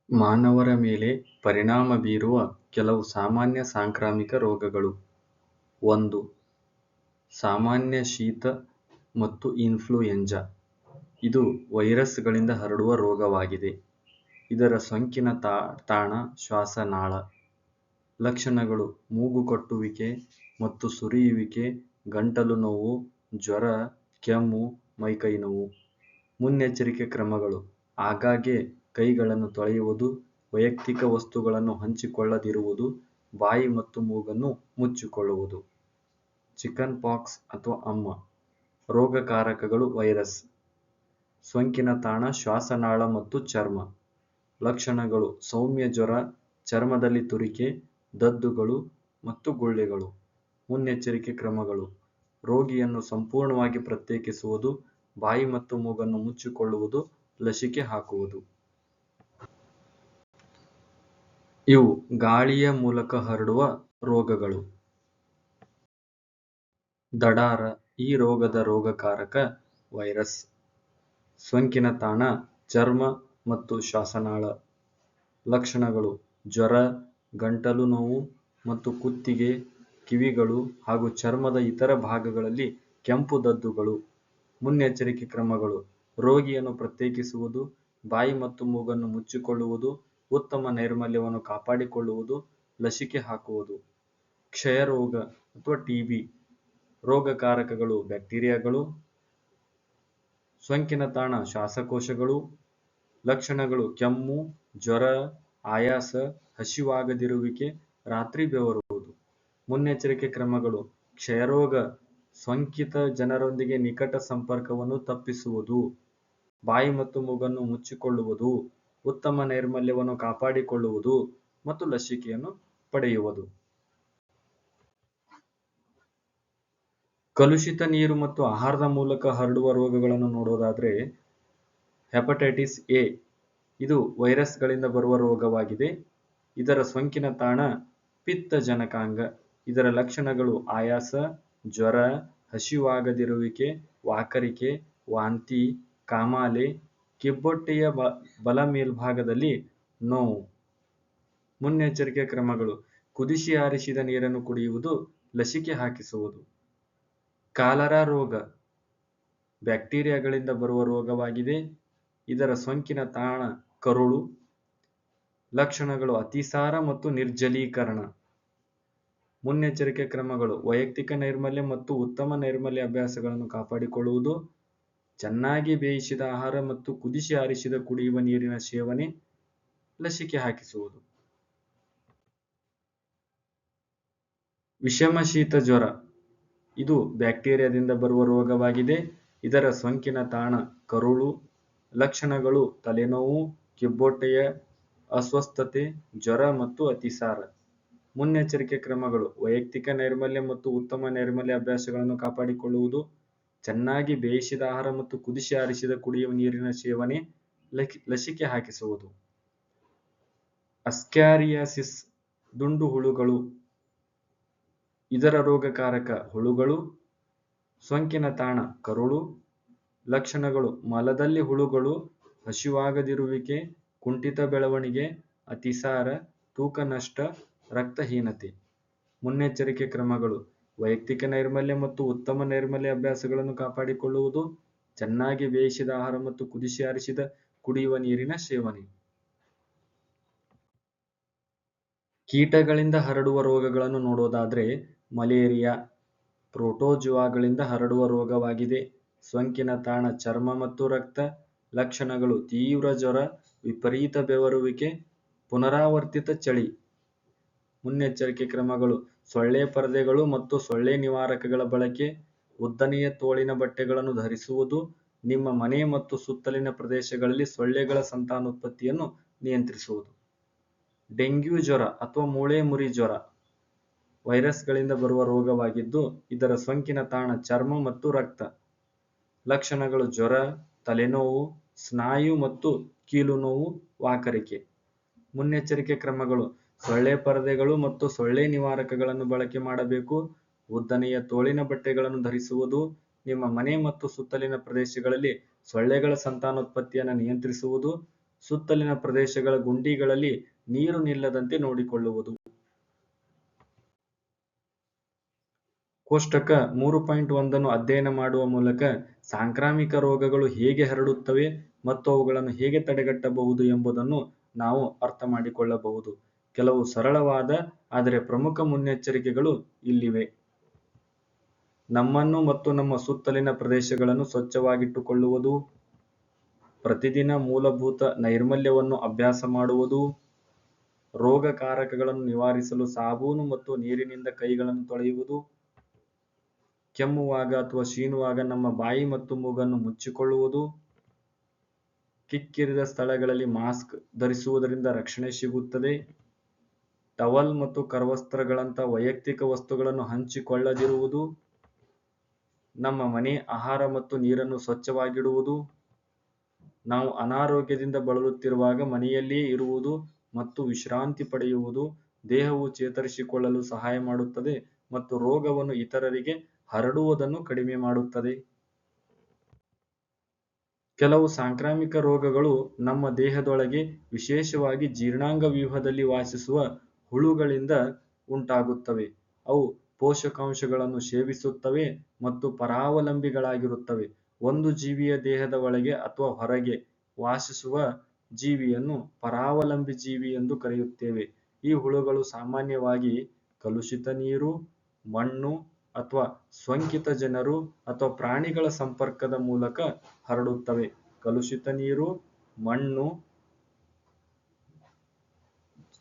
ಮಾನವರ ಮೇಲೆ ಪರಿಣಾಮ ಬೀರುವ ಕೆಲವು ಸಾಮಾನ್ಯ ಸಾಂಕ್ರಾಮಿಕ ರೋಗಗಳು. 1. ಸಾಮಾನ್ಯ ಶೀತ ಮತ್ತು ಇನ್ಫ್ಲುಯೆಂಜಾ. ಇದು ವೈರಸ್ಗಳಿಂದ ಹರಡುವ ರೋಗವಾಗಿದೆ. ಇದರ ಸೋಂಕಿನ ತಾಣ ಶ್ವಾಸನಾಳ. ಲಕ್ಷಣಗಳು: ಮೂಗು ಕಟ್ಟುವಿಕೆ ಮತ್ತು ಸುರಿಯುವಿಕೆ, ಗಂಟಲು ನೋವು, ಜ್ವರ, ಕೆಮ್ಮು, ಮೈಕೈ ನೋವು. ಮುನ್ನೆಚ್ಚರಿಕೆ ಕ್ರಮಗಳು: ಆಗಾಗ್ಗೆ ಕೈಗಳನ್ನು ತೊಳೆಯುವುದು, ವೈಯಕ್ತಿಕ ವಸ್ತುಗಳನ್ನು ಹಂಚಿಕೊಳ್ಳದಿರುವುದು, ಬಾಯಿ ಮತ್ತು ಮೂಗನ್ನು ಮುಚ್ಚಿಕೊಳ್ಳುವುದು. ಚಿಕನ್ ಪಾಕ್ಸ್ ಅಥವಾ ಅಮ್ಮ. ರೋಗಕಾರಕಗಳು ವೈರಸ್. ಸೋಂಕಿನ ತಾಣ ಶ್ವಾಸನಾಳ ಮತ್ತು ಚರ್ಮ. ಲಕ್ಷಣಗಳು ಸೌಮ್ಯ ಜ್ವರ, ಚರ್ಮದಲ್ಲಿ ತುರಿಕೆ, ದದ್ದುಗಳು ಮತ್ತು ಗುಳ್ಳೆಗಳು. ಮುನ್ನೆಚ್ಚರಿಕೆ ಕ್ರಮಗಳು: ರೋಗಿಯನ್ನು ಸಂಪೂರ್ಣವಾಗಿ ಪ್ರತ್ಯೇಕಿಸುವುದು, ಬಾಯಿ ಮತ್ತು ಮೂಗನ್ನು ಮುಚ್ಚಿಕೊಳ್ಳುವುದು, ಲಸಿಕೆ ಹಾಕುವುದು. ಇವು ಗಾಳಿಯ ಮೂಲಕ ಹರಡುವ ರೋಗಗಳು. ದಡಾರ ಈ ರೋಗದ ರೋಗಕಾರಕ ವೈರಸ್. ಸೋಂಕಿನ ತಾಣ ಚರ್ಮ ಮತ್ತು ಶ್ವಾಸನಾಳ. ಲಕ್ಷಣಗಳು ಜ್ವರ, ಗಂಟಲು ನೋವು ಮತ್ತು ಕುತ್ತಿಗೆ, ಕಿವಿಗಳು ಹಾಗೂ ಚರ್ಮದ ಇತರ ಭಾಗಗಳಲ್ಲಿ ಕೆಂಪು ದದ್ದುಗಳು. ಮುನ್ನೆಚ್ಚರಿಕೆ ಕ್ರಮಗಳು: ರೋಗಿಯನ್ನು ಪ್ರತ್ಯೇಕಿಸುವುದು, ಬಾಯಿ ಮತ್ತು ಮೂಗನ್ನು ಮುಚ್ಚಿಕೊಳ್ಳುವುದು, ಉತ್ತಮ ನೈರ್ಮಲ್ಯವನ್ನು ಕಾಪಾಡಿಕೊಳ್ಳುವುದು, ಲಸಿಕೆ ಹಾಕುವುದು. ಕ್ಷಯರೋಗ ಅಥವಾ ಟಿಬಿ ರೋಗಕಾರಕಗಳು ಬ್ಯಾಕ್ಟೀರಿಯಾಗಳು. ಸೋಂಕಿನ ತಾಣ ಶ್ವಾಸಕೋಶಗಳು. ಲಕ್ಷಣಗಳು ಕೆಮ್ಮು, ಜ್ವರ, ಆಯಾಸ, ಹಸಿವಾಗದಿರುವಿಕೆ, ರಾತ್ರಿ ಬೆವರುವುದು. ಮುನ್ನೆಚ್ಚರಿಕೆ ಕ್ರಮಗಳು: ಕ್ಷಯರೋಗ ಸೋಂಕಿತ ಜನರೊಂದಿಗೆ ನಿಕಟ ಸಂಪರ್ಕವನ್ನು ತಪ್ಪಿಸುವುದು, ಬಾಯಿ ಮತ್ತು ಮೂಗನ್ನು ಮುಚ್ಚಿಕೊಳ್ಳುವುದು, ಉತ್ತಮ ನೈರ್ಮಲ್ಯವನ್ನು ಕಾಪಾಡಿಕೊಳ್ಳುವುದು ಮತ್ತು ಲಸಿಕೆಯನ್ನು ಪಡೆಯುವುದು. ಕಲುಷಿತ ನೀರು ಮತ್ತು ಆಹಾರದ ಮೂಲಕ ಹರಡುವ ರೋಗಗಳನ್ನು ನೋಡೋದಾದ್ರೆ ಹೆಪಟೈಟಿಸ್ ಎ ಇದು ವೈರಸ್ಗಳಿಂದ ಬರುವ ರೋಗವಾಗಿದೆ. ಇದರ ಸೋಂಕಿನ ತಾಣ ಪಿತ್ತಜನಕಾಂಗ. ಇದರ ಲಕ್ಷಣಗಳು ಆಯಾಸ, ಜ್ವರ, ಹಸಿವಾಗದಿರುವಿಕೆ, ವಾಕರಿಕೆ, ವಾಂತಿ, ಕಾಮಾಲೆ, ಕಿಬ್ಬೊಟ್ಟೆಯ ಬಲ ಮೇಲ್ಭಾಗದಲ್ಲಿ ನೋವು. ಮುನ್ನೆಚ್ಚರಿಕೆ ಕ್ರಮಗಳು: ಕುದಿಸಿ ಆರಿಸಿದ ನೀರನ್ನು ಕುಡಿಯುವುದು, ಲಸಿಕೆ ಹಾಕಿಸುವುದು. ಕಾಲರಾ ರೋಗ ಬ್ಯಾಕ್ಟೀರಿಯಾಗಳಿಂದ ಬರುವ ರೋಗವಾಗಿದೆ. ಇದರ ಸೋಂಕಿನ ತಾಣ ಕರುಳು. ಲಕ್ಷಣಗಳು ಅತಿಸಾರ ಮತ್ತು ನಿರ್ಜಲೀಕರಣ. ಮುನ್ನೆಚ್ಚರಿಕೆ ಕ್ರಮಗಳು: ವೈಯಕ್ತಿಕ ನೈರ್ಮಲ್ಯ ಮತ್ತು ಉತ್ತಮ ನೈರ್ಮಲ್ಯ ಅಭ್ಯಾಸಗಳನ್ನು ಕಾಪಾಡಿಕೊಳ್ಳುವುದು, ಚೆನ್ನಾಗಿ ಬೇಯಿಸಿದ ಆಹಾರ ಮತ್ತು ಕುದಿಸಿ ಆರಿಸಿದ ಕುಡಿಯುವ ನೀರಿನ ಸೇವನೆ, ಲಸಿಕೆ ಹಾಕಿಸುವುದು. ವಿಷಮ ಶೀತ ಜ್ವರ ಇದು ಬ್ಯಾಕ್ಟೀರಿಯಾದಿಂದ ಬರುವ ರೋಗವಾಗಿದೆ. ಇದರ ಸೋಂಕಿನ ತಾಣ ಕರುಳು. ಲಕ್ಷಣಗಳು ತಲೆನೋವು, ಕಿಬ್ಬೊಟ್ಟೆಯ ಅಸ್ವಸ್ಥತೆ, ಜ್ವರ ಮತ್ತು ಅತಿಸಾರ. ಮುನ್ನೆಚ್ಚರಿಕೆ ಕ್ರಮಗಳು: ವೈಯಕ್ತಿಕ ನೈರ್ಮಲ್ಯ ಮತ್ತು ಉತ್ತಮ ನೈರ್ಮಲ್ಯ ಅಭ್ಯಾಸಗಳನ್ನು ಕಾಪಾಡಿಕೊಳ್ಳುವುದು, ಚೆನ್ನಾಗಿ ಬೇಯಿಸಿದ ಆಹಾರ ಮತ್ತು ಕುದಿಸಿ ಆರಿಸಿದ ಕುಡಿಯುವ ನೀರಿನ ಸೇವನೆ, ಲಸಿಕೆ ಹಾಕಿಸುವುದು. ಅಸ್ಕ್ಯಾರಿಯಾಸಿಸ್ ದುಂಡು ಹುಳುಗಳು ಇದರ ರೋಗಕಾರಕ ಹುಳುಗಳು. ಸೋಂಕಿನ ತಾಣ ಕರುಳು. ಲಕ್ಷಣಗಳು ಮಲದಲ್ಲಿ ಹುಳುಗಳು, ಹಸಿವಾಗದಿರುವಿಕೆ, ಕುಂಠಿತ ಬೆಳವಣಿಗೆ, ಅತಿಸಾರ, ತೂಕ ನಷ್ಟ, ರಕ್ತಹೀನತೆ. ಮುನ್ನೆಚ್ಚರಿಕೆ ಕ್ರಮಗಳು: ವೈಯಕ್ತಿಕ ನೈರ್ಮಲ್ಯ ಮತ್ತು ಉತ್ತಮ ನೈರ್ಮಲ್ಯ ಅಭ್ಯಾಸಗಳನ್ನು ಕಾಪಾಡಿಕೊಳ್ಳುವುದು, ಚೆನ್ನಾಗಿ ಬೇಯಿಸಿದ ಆಹಾರ ಮತ್ತು ಕುದಿಸಿ ಆರಿಸಿದ ಕುಡಿಯುವ ನೀರಿನ ಸೇವನೆ. ಕೀಟಗಳಿಂದ ಹರಡುವ ರೋಗಗಳನ್ನು ನೋಡೋದಾದ್ರೆ ಮಲೇರಿಯಾ ಪ್ರೋಟೋಜುವಾಗಳಿಂದ ಹರಡುವ ರೋಗವಾಗಿದೆ. ಸೋಂಕಿನ ತಾಣ ಚರ್ಮ ಮತ್ತು ರಕ್ತ. ಲಕ್ಷಣಗಳು ತೀವ್ರ ಜ್ವರ, ವಿಪರೀತ ಬೆವರುವಿಕೆ, ಪುನರಾವರ್ತಿತ ಚಳಿ. ಮುನ್ನೆಚ್ಚರಿಕೆ ಕ್ರಮಗಳು: ಸೊಳ್ಳೆ ಪರದೆಗಳು ಮತ್ತು ಸೊಳ್ಳೆ ನಿವಾರಕಗಳ ಬಳಕೆ, ಉದ್ದನೆಯ ತೋಳಿನ ಬಟ್ಟೆಗಳನ್ನು ಧರಿಸುವುದು, ನಿಮ್ಮ ಮನೆ ಮತ್ತು ಸುತ್ತಲಿನ ಪ್ರದೇಶಗಳಲ್ಲಿ ಸೊಳ್ಳೆಗಳ ಸಂತಾನೋತ್ಪತ್ತಿಯನ್ನು ನಿಯಂತ್ರಿಸುವುದು. ಡೆಂಗ್ಯೂ ಜ್ವರ ಅಥವಾ ಮೂಳೆ ಮುರಿ ಜ್ವರ ವೈರಸ್ಗಳಿಂದ ಬರುವ ರೋಗವಾಗಿದ್ದು, ಇದರ ಸೋಂಕಿನ ತಾಣ ಚರ್ಮ ಮತ್ತು ರಕ್ತ. ಲಕ್ಷಣಗಳು ಜ್ವರ, ತಲೆನೋವು, ಸ್ನಾಯು ಮತ್ತು ಕೀಲು ನೋವು, ವಾಕರಿಕೆ. ಮುನ್ನೆಚ್ಚರಿಕೆ ಕ್ರಮಗಳು: ಸೊಳ್ಳೆ ಪರದೆಗಳು ಮತ್ತು ಸೊಳ್ಳೆ ನಿವಾರಕಗಳನ್ನು ಬಳಕೆ ಮಾಡಬೇಕು, ಉದ್ದನೆಯ ತೋಳಿನ ಬಟ್ಟೆಗಳನ್ನು ಧರಿಸುವುದು, ನಿಮ್ಮ ಮನೆ ಮತ್ತು ಸುತ್ತಲಿನ ಪ್ರದೇಶಗಳಲ್ಲಿ ಸೊಳ್ಳೆಗಳ ಸಂತಾನೋತ್ಪತ್ತಿಯನ್ನು ನಿಯಂತ್ರಿಸುವುದು, ಸುತ್ತಲಿನ ಪ್ರದೇಶಗಳ ಗುಂಡಿಗಳಲ್ಲಿ ನೀರು ನಿಲ್ಲದಂತೆ ನೋಡಿಕೊಳ್ಳುವುದು. ಕೋಷ್ಟಕ 3.1 ಅಧ್ಯಯನ ಮಾಡುವ ಮೂಲಕ ಸಾಂಕ್ರಾಮಿಕ ರೋಗಗಳು ಹೇಗೆ ಹರಡುತ್ತವೆ ಮತ್ತು ಅವುಗಳನ್ನು ಹೇಗೆ ತಡೆಗಟ್ಟಬಹುದು ಎಂಬುದನ್ನು ನಾವು ಅರ್ಥ ಮಾಡಿಕೊಳ್ಳಬಹುದು. ಕೆಲವು ಸರಳವಾದ ಆದರೆ ಪ್ರಮುಖ ಮುನ್ನೆಚ್ಚರಿಕೆಗಳು ಇಲ್ಲಿವೆ. ನಮ್ಮನ್ನು ಮತ್ತು ನಮ್ಮ ಸುತ್ತಲಿನ ಪ್ರದೇಶಗಳನ್ನು ಸ್ವಚ್ಛವಾಗಿಟ್ಟುಕೊಳ್ಳುವುದು, ಪ್ರತಿದಿನ ಮೂಲಭೂತ ನೈರ್ಮಲ್ಯವನ್ನು ಅಭ್ಯಾಸ ಮಾಡುವುದು, ರೋಗಕಾರಕಗಳನ್ನು ನಿವಾರಿಸಲು ಸಾಬೂನು ಮತ್ತು ನೀರಿನಿಂದ ಕೈಗಳನ್ನು ತೊಳೆಯುವುದು, ಕೆಮ್ಮುವಾಗ ಅಥವಾ ಶೀನುವಾಗ ನಮ್ಮ ಬಾಯಿ ಮತ್ತು ಮೂಗನ್ನು ಮುಚ್ಚಿಕೊಳ್ಳುವುದು, ಕಿಕ್ಕಿರಿದ ಸ್ಥಳಗಳಲ್ಲಿ ಮಾಸ್ಕ್ ಧರಿಸುವುದರಿಂದ ರಕ್ಷಣೆ ಸಿಗುತ್ತದೆ, ಟವಲ್ ಮತ್ತು ಕರವಸ್ತ್ರಗಳಂಥ ವೈಯಕ್ತಿಕ ವಸ್ತುಗಳನ್ನು ಹಂಚಿಕೊಳ್ಳದಿರುವುದು, ನಮ್ಮ ಮನೆ, ಆಹಾರ ಮತ್ತು ನೀರನ್ನು ಸ್ವಚ್ಛವಾಗಿಡುವುದು, ನಾವು ಅನಾರೋಗ್ಯದಿಂದ ಬಳಲುತ್ತಿರುವಾಗ ಮನೆಯಲ್ಲಿಯೇ ಇರುವುದು ಮತ್ತು ವಿಶ್ರಾಂತಿ ಪಡೆಯುವುದು ದೇಹವು ಚೇತರಿಸಿಕೊಳ್ಳಲು ಸಹಾಯ ಮಾಡುತ್ತದೆ ಮತ್ತು ರೋಗವನ್ನು ಇತರರಿಗೆ ಹರಡುವುದನ್ನು ಕಡಿಮೆ ಮಾಡುತ್ತದೆ. ಕೆಲವು ಸಾಂಕ್ರಾಮಿಕ ರೋಗಗಳು ನಮ್ಮ ದೇಹದೊಳಗೆ, ವಿಶೇಷವಾಗಿ ಜೀರ್ಣಾಂಗ ವ್ಯೂಹದಲ್ಲಿ ವಾಸಿಸುವ ಹುಳುಗಳಿಂದ ಉಂಟಾಗುತ್ತವೆ. ಅವು ಪೋಷಕಾಂಶಗಳನ್ನು ಸೇವಿಸುತ್ತವೆ ಮತ್ತು ಪರಾವಲಂಬಿಗಳಾಗಿರುತ್ತವೆ. ಒಂದು ಜೀವಿಯ ದೇಹದ ಒಳಗೆ ಅಥವಾ ಹೊರಗೆ ವಾಸಿಸುವ ಜೀವಿಯನ್ನು ಪರಾವಲಂಬಿ ಜೀವಿ ಎಂದು ಕರೆಯುತ್ತೇವೆ. ಈ ಹುಳುಗಳು ಸಾಮಾನ್ಯವಾಗಿ ಕಲುಷಿತ ನೀರು, ಮಣ್ಣು ಅಥವಾ ಸೋಂಕಿತ ಜನರು ಅಥವಾ ಪ್ರಾಣಿಗಳ ಸಂಪರ್ಕದ ಮೂಲಕ ಹರಡುತ್ತವೆ. ಕಲುಷಿತ ನೀರು, ಮಣ್ಣು,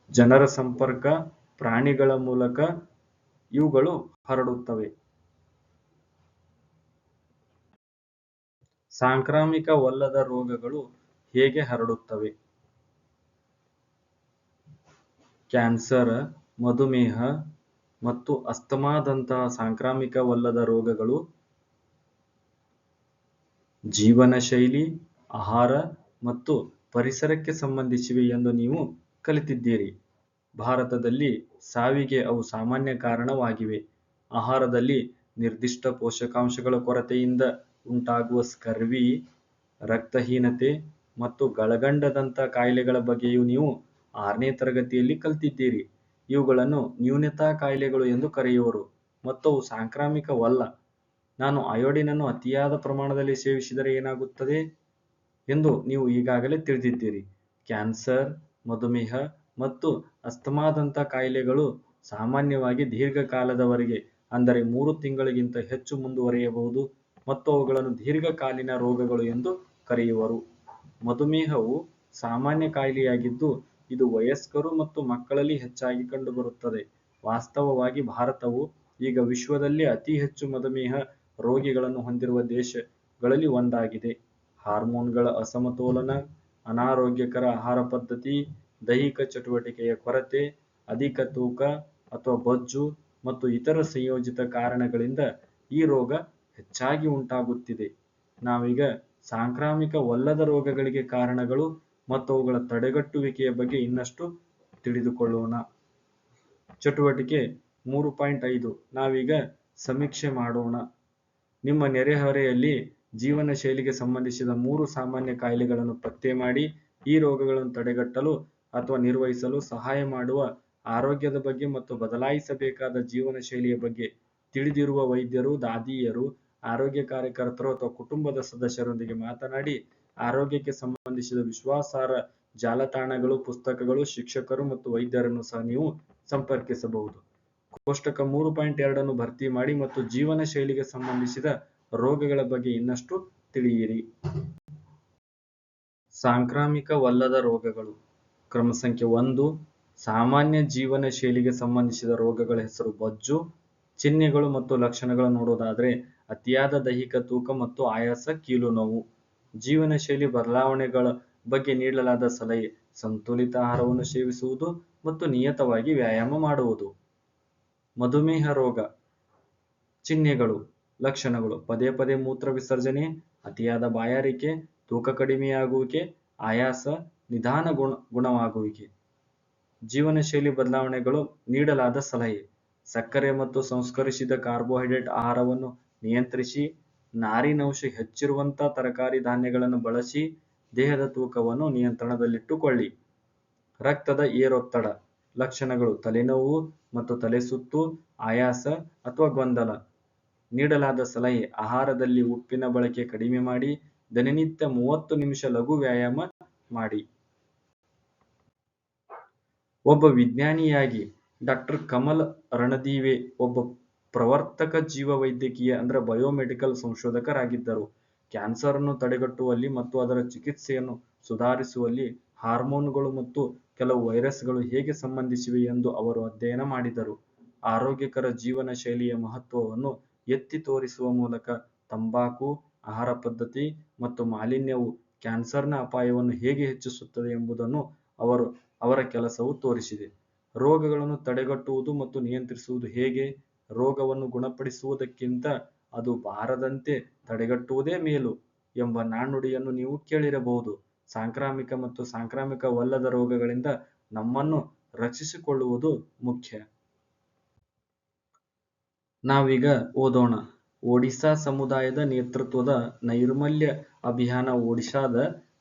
ಜನರ ಸಂಪರ್ಕ, ಪ್ರಾಣಿಗಳ ಮೂಲಕ ಇವುಗಳು ಹರಡುತ್ತವೆ. ಸಾಂಕ್ರಾಮಿಕವಲ್ಲದ ರೋಗಗಳು ಹೇಗೆ ಹರಡುತ್ತವೆ? ಕ್ಯಾನ್ಸರ್, ಮಧುಮೇಹ ಮತ್ತು ಅಸ್ತಮಾದಂತಹ ಸಾಂಕ್ರಾಮಿಕವಲ್ಲದ ರೋಗಗಳು ಜೀವನ ಶೈಲಿ, ಆಹಾರ ಮತ್ತು ಪರಿಸರಕ್ಕೆ ಸಂಬಂಧಿಸಿವೆ ಎಂದು ನೀವು ಕಲಿತಿದ್ದೀರಿ. ಭಾರತದಲ್ಲಿ ಸಾವಿಗೆ ಅವು ಸಾಮಾನ್ಯ ಕಾರಣವಾಗಿವೆ. ಆಹಾರದಲ್ಲಿ ನಿರ್ದಿಷ್ಟ ಪೋಷಕಾಂಶಗಳ ಕೊರತೆಯಿಂದ ಉಂಟಾಗುವ ಸ್ಕರ್ವಿ, ರಕ್ತಹೀನತೆ ಮತ್ತು ಗಳಗಂಡದಂಥ ಕಾಯಿಲೆಗಳ ಬಗ್ಗೆಯೂ ನೀವು 6ನೇ ತರಗತಿಯಲ್ಲಿ ಕಲಿತಿದ್ದೀರಿ. ಇವುಗಳನ್ನು ನ್ಯೂನತಾ ಕಾಯಿಲೆಗಳು ಎಂದು ಕರೆಯುವರು ಮತ್ತು ಅವು ಸಾಂಕ್ರಾಮಿಕವಲ್ಲ. ನಾನು ಅಯೋಡಿನನ್ನು ಅತಿಯಾದ ಪ್ರಮಾಣದಲ್ಲಿ ಸೇವಿಸಿದರೆ ಏನಾಗುತ್ತದೆ ಎಂದು ನೀವು ಈಗಾಗಲೇ ತಿಳಿದಿದ್ದೀರಿ. ಕ್ಯಾನ್ಸರ್, ಮಧುಮೇಹ ಮತ್ತು ಅಸ್ತಮಾದಂಥ ಕಾಯಿಲೆಗಳು ಸಾಮಾನ್ಯವಾಗಿ ದೀರ್ಘಕಾಲದವರೆಗೆ, ಅಂದರೆ 3 ತಿಂಗಳಿಗಿಂತ ಹೆಚ್ಚು ಮುಂದುವರಿಯಬಹುದು ಮತ್ತು ಅವುಗಳನ್ನು ದೀರ್ಘಕಾಲೀನ ರೋಗಗಳು ಎಂದು ಕರೆಯುವರು. ಮಧುಮೇಹವು ಸಾಮಾನ್ಯ ಕಾಯಿಲೆಯಾಗಿದ್ದು, ಇದು ವಯಸ್ಕರು ಮತ್ತು ಮಕ್ಕಳಲ್ಲಿ ಹೆಚ್ಚಾಗಿ ಕಂಡುಬರುತ್ತದೆ. ವಾಸ್ತವವಾಗಿ ಭಾರತವು ಈಗ ವಿಶ್ವದಲ್ಲೇ ಅತಿ ಹೆಚ್ಚು ಮಧುಮೇಹ ರೋಗಿಗಳನ್ನು ಹೊಂದಿರುವ ದೇಶಗಳಲ್ಲಿ ಒಂದಾಗಿದೆ. ಹಾರ್ಮೋನ್ಗಳ ಅಸಮತೋಲನ, ಅನಾರೋಗ್ಯಕರ ಆಹಾರ ಪದ್ಧತಿ, ದೈಹಿಕ ಚಟುವಟಿಕೆಯ ಕೊರತೆ, ಅಧಿಕ ತೂಕ ಅಥವಾ ಬೊಜ್ಜು ಮತ್ತು ಇತರ ಸಂಯೋಜಿತ ಕಾರಣಗಳಿಂದ ಈ ರೋಗ ಹೆಚ್ಚಾಗಿ ಉಂಟಾಗುತ್ತಿದೆ. ನಾವೀಗ ಸಾಂಕ್ರಾಮಿಕವಲ್ಲದ ರೋಗಗಳಿಗೆ ಕಾರಣಗಳು ಮತ್ತು ಅವುಗಳ ತಡೆಗಟ್ಟುವಿಕೆಯ ಬಗ್ಗೆ ಇನ್ನಷ್ಟು ತಿಳಿದುಕೊಳ್ಳೋಣ. ಚಟುವಟಿಕೆ 3.5 ನಾವೀಗ ಸಮೀಕ್ಷೆ ಮಾಡೋಣ. ನಿಮ್ಮ ನೆರೆಹೊರೆಯಲ್ಲಿ ಜೀವನ ಶೈಲಿಗೆ ಸಂಬಂಧಿಸಿದ 3 ಸಾಮಾನ್ಯ ಕಾಯಿಲೆಗಳನ್ನು ಪತ್ತೆ ಮಾಡಿ, ಈ ರೋಗಗಳನ್ನು ತಡೆಗಟ್ಟಲು ಅಥವಾ ನಿರ್ವಹಿಸಲು ಸಹಾಯ ಮಾಡುವ ಆರೋಗ್ಯದ ಬಗ್ಗೆ ಮತ್ತು ಬದಲಾಯಿಸಬೇಕಾದ ಜೀವನ ಶೈಲಿಯ ಬಗ್ಗೆ ತಿಳಿದಿರುವ ವೈದ್ಯರು, ದಾದಿಯರು, ಆರೋಗ್ಯ ಕಾರ್ಯಕರ್ತರು ಅಥವಾ ಕುಟುಂಬದ ಸದಸ್ಯರೊಂದಿಗೆ ಮಾತನಾಡಿ. ಆರೋಗ್ಯಕ್ಕೆ ಸಂಬಂಧಿಸಿದ ವಿಶ್ವಾಸಾರ್ಹ ಜಾಲತಾಣಗಳು, ಪುಸ್ತಕಗಳು, ಶಿಕ್ಷಕರು ಮತ್ತು ವೈದ್ಯರನ್ನು ಸಹ ನೀವು ಸಂಪರ್ಕಿಸಬಹುದು. ಕೋಷ್ಟಕ 3.2 ಭರ್ತಿ ಮಾಡಿ ಮತ್ತು ಜೀವನ ಶೈಲಿಗೆ ಸಂಬಂಧಿಸಿದ ರೋಗಗಳ ಬಗ್ಗೆ ಇನ್ನಷ್ಟು ತಿಳಿಯಿರಿ. ಸಾಂಕ್ರಾಮಿಕವಲ್ಲದ ರೋಗಗಳು. ಕ್ರಮ ಸಂಖ್ಯೆ 1. ಸಾಮಾನ್ಯ ಜೀವನ ಶೈಲಿಗೆ ಸಂಬಂಧಿಸಿದ ರೋಗಗಳ ಹೆಸರು. ಬೊಜ್ಜು. ಚಿಹ್ನೆಗಳು ಮತ್ತು ಲಕ್ಷಣಗಳು ನೋಡೋದಾದ್ರೆ ಅತಿಯಾದ ದೈಹಿಕ ತೂಕ ಮತ್ತು ಆಯಾಸ, ಕೀಲು ನೋವು. ಜೀವನ ಶೈಲಿ ಬದಲಾವಣೆಗಳ ಬಗ್ಗೆ ನೀಡಲಾದ ಸಲಹೆ: ಸಂತುಲಿತ ಆಹಾರವನ್ನು ಸೇವಿಸುವುದು ಮತ್ತು ನಿಯತವಾಗಿ ವ್ಯಾಯಾಮ ಮಾಡುವುದು. ಮಧುಮೇಹ ರೋಗ. ಚಿಹ್ನೆಗಳು, ಲಕ್ಷಣಗಳು: ಪದೇ ಪದೇ ಮೂತ್ರ ವಿಸರ್ಜನೆ, ಅತಿಯಾದ ಬಾಯಾರಿಕೆ, ತೂಕ ಕಡಿಮೆಯಾಗುವಿಕೆ, ಆಯಾಸ, ನಿಧಾನ ಗುಣವಾಗುವಿಕೆ. ಜೀವನ ಶೈಲಿ ಬದಲಾವಣೆಗಳು ನೀಡಲಾದ ಸಲಹೆ: ಸಕ್ಕರೆ ಮತ್ತು ಸಂಸ್ಕರಿಸಿದ ಕಾರ್ಬೋಹೈಡ್ರೇಟ್ ಆಹಾರವನ್ನು ನಿಯಂತ್ರಿಸಿ, ನಾರಿನಂಶ ಹೆಚ್ಚಿರುವಂಥ ತರಕಾರಿ ಧಾನ್ಯಗಳನ್ನು ಬಳಸಿ, ದೇಹದ ತೂಕವನ್ನು ನಿಯಂತ್ರಣದಲ್ಲಿಟ್ಟುಕೊಳ್ಳಿ. ರಕ್ತದ ಏರೊತ್ತಡ. ಲಕ್ಷಣಗಳು: ತಲೆನೋವು ಮತ್ತು ತಲೆಸುತ್ತು, ಆಯಾಸ ಅಥವಾ ಗೊಂದಲ. ನೀಡಲಾದ ಸಲಹೆ: ಆಹಾರದಲ್ಲಿ ಉಪ್ಪಿನ ಬಳಕೆ ಕಡಿಮೆ ಮಾಡಿ, ದಿನನಿತ್ಯ 30 ನಿಮಿಷ ಲಘು ವ್ಯಾಯಾಮ ಮಾಡಿ. ಒಬ್ಬ ವಿಜ್ಞಾನಿಯಾಗಿ ಡಾಕ್ಟರ್ ಕಮಲ್ ರಣದೀವೆ ಒಬ್ಬ ಪ್ರವರ್ತಕ ಜೀವವೈದ್ಯಕೀಯ ಬಯೋಮೆಡಿಕಲ್ ಸಂಶೋಧಕರಾಗಿದ್ದರು. ಕ್ಯಾನ್ಸರ್ ಅನ್ನು ತಡೆಗಟ್ಟುವಲ್ಲಿ ಮತ್ತು ಅದರ ಚಿಕಿತ್ಸೆಯನ್ನು ಸುಧಾರಿಸುವಲ್ಲಿ ಹಾರ್ಮೋನುಗಳು ಮತ್ತು ಕೆಲವು ವೈರಸ್ಗಳು ಹೇಗೆ ಸಂಬಂಧಿಸಿವೆ ಎಂದು ಅವರು ಅಧ್ಯಯನ ಮಾಡಿದರು. ಆರೋಗ್ಯಕರ ಜೀವನ ಶೈಲಿಯ ಮಹತ್ವವನ್ನು ಎತ್ತಿ ತೋರಿಸುವ ಮೂಲಕ ತಂಬಾಕು, ಆಹಾರ ಪದ್ಧತಿ ಮತ್ತು ಮಾಲಿನ್ಯವು ಕ್ಯಾನ್ಸರ್ನ ಅಪಾಯವನ್ನು ಹೇಗೆ ಹೆಚ್ಚಿಸುತ್ತದೆ ಎಂಬುದನ್ನು ಅವರ ಕೆಲಸವು ತೋರಿಸಿದೆ. ರೋಗಗಳನ್ನು ತಡೆಗಟ್ಟುವುದು ಮತ್ತು ನಿಯಂತ್ರಿಸುವುದು ಹೇಗೆ? ರೋಗವನ್ನು ಗುಣಪಡಿಸುವುದಕ್ಕಿಂತ ಅದು ಬಾರದಂತೆ ತಡೆಗಟ್ಟುವುದೇ ಮೇಲು ಎಂಬ ನಾಣ್ಣುಡಿಯನ್ನು ನೀವು ಕೇಳಿರಬಹುದು. ಸಾಂಕ್ರಾಮಿಕ ಮತ್ತು ಸಾಂಕ್ರಾಮಿಕವಲ್ಲದ ರೋಗಗಳಿಂದ ನಮ್ಮನ್ನು ರಕ್ಷಿಸಿಕೊಳ್ಳುವುದು ಮುಖ್ಯ. ನಾವೀಗ ಓದೋಣ. ಒಡಿಶಾ ಸಮುದಾಯದ ನೇತೃತ್ವದ ನೈರ್ಮಲ್ಯ ಅಭಿಯಾನ. ಒಡಿಶಾದ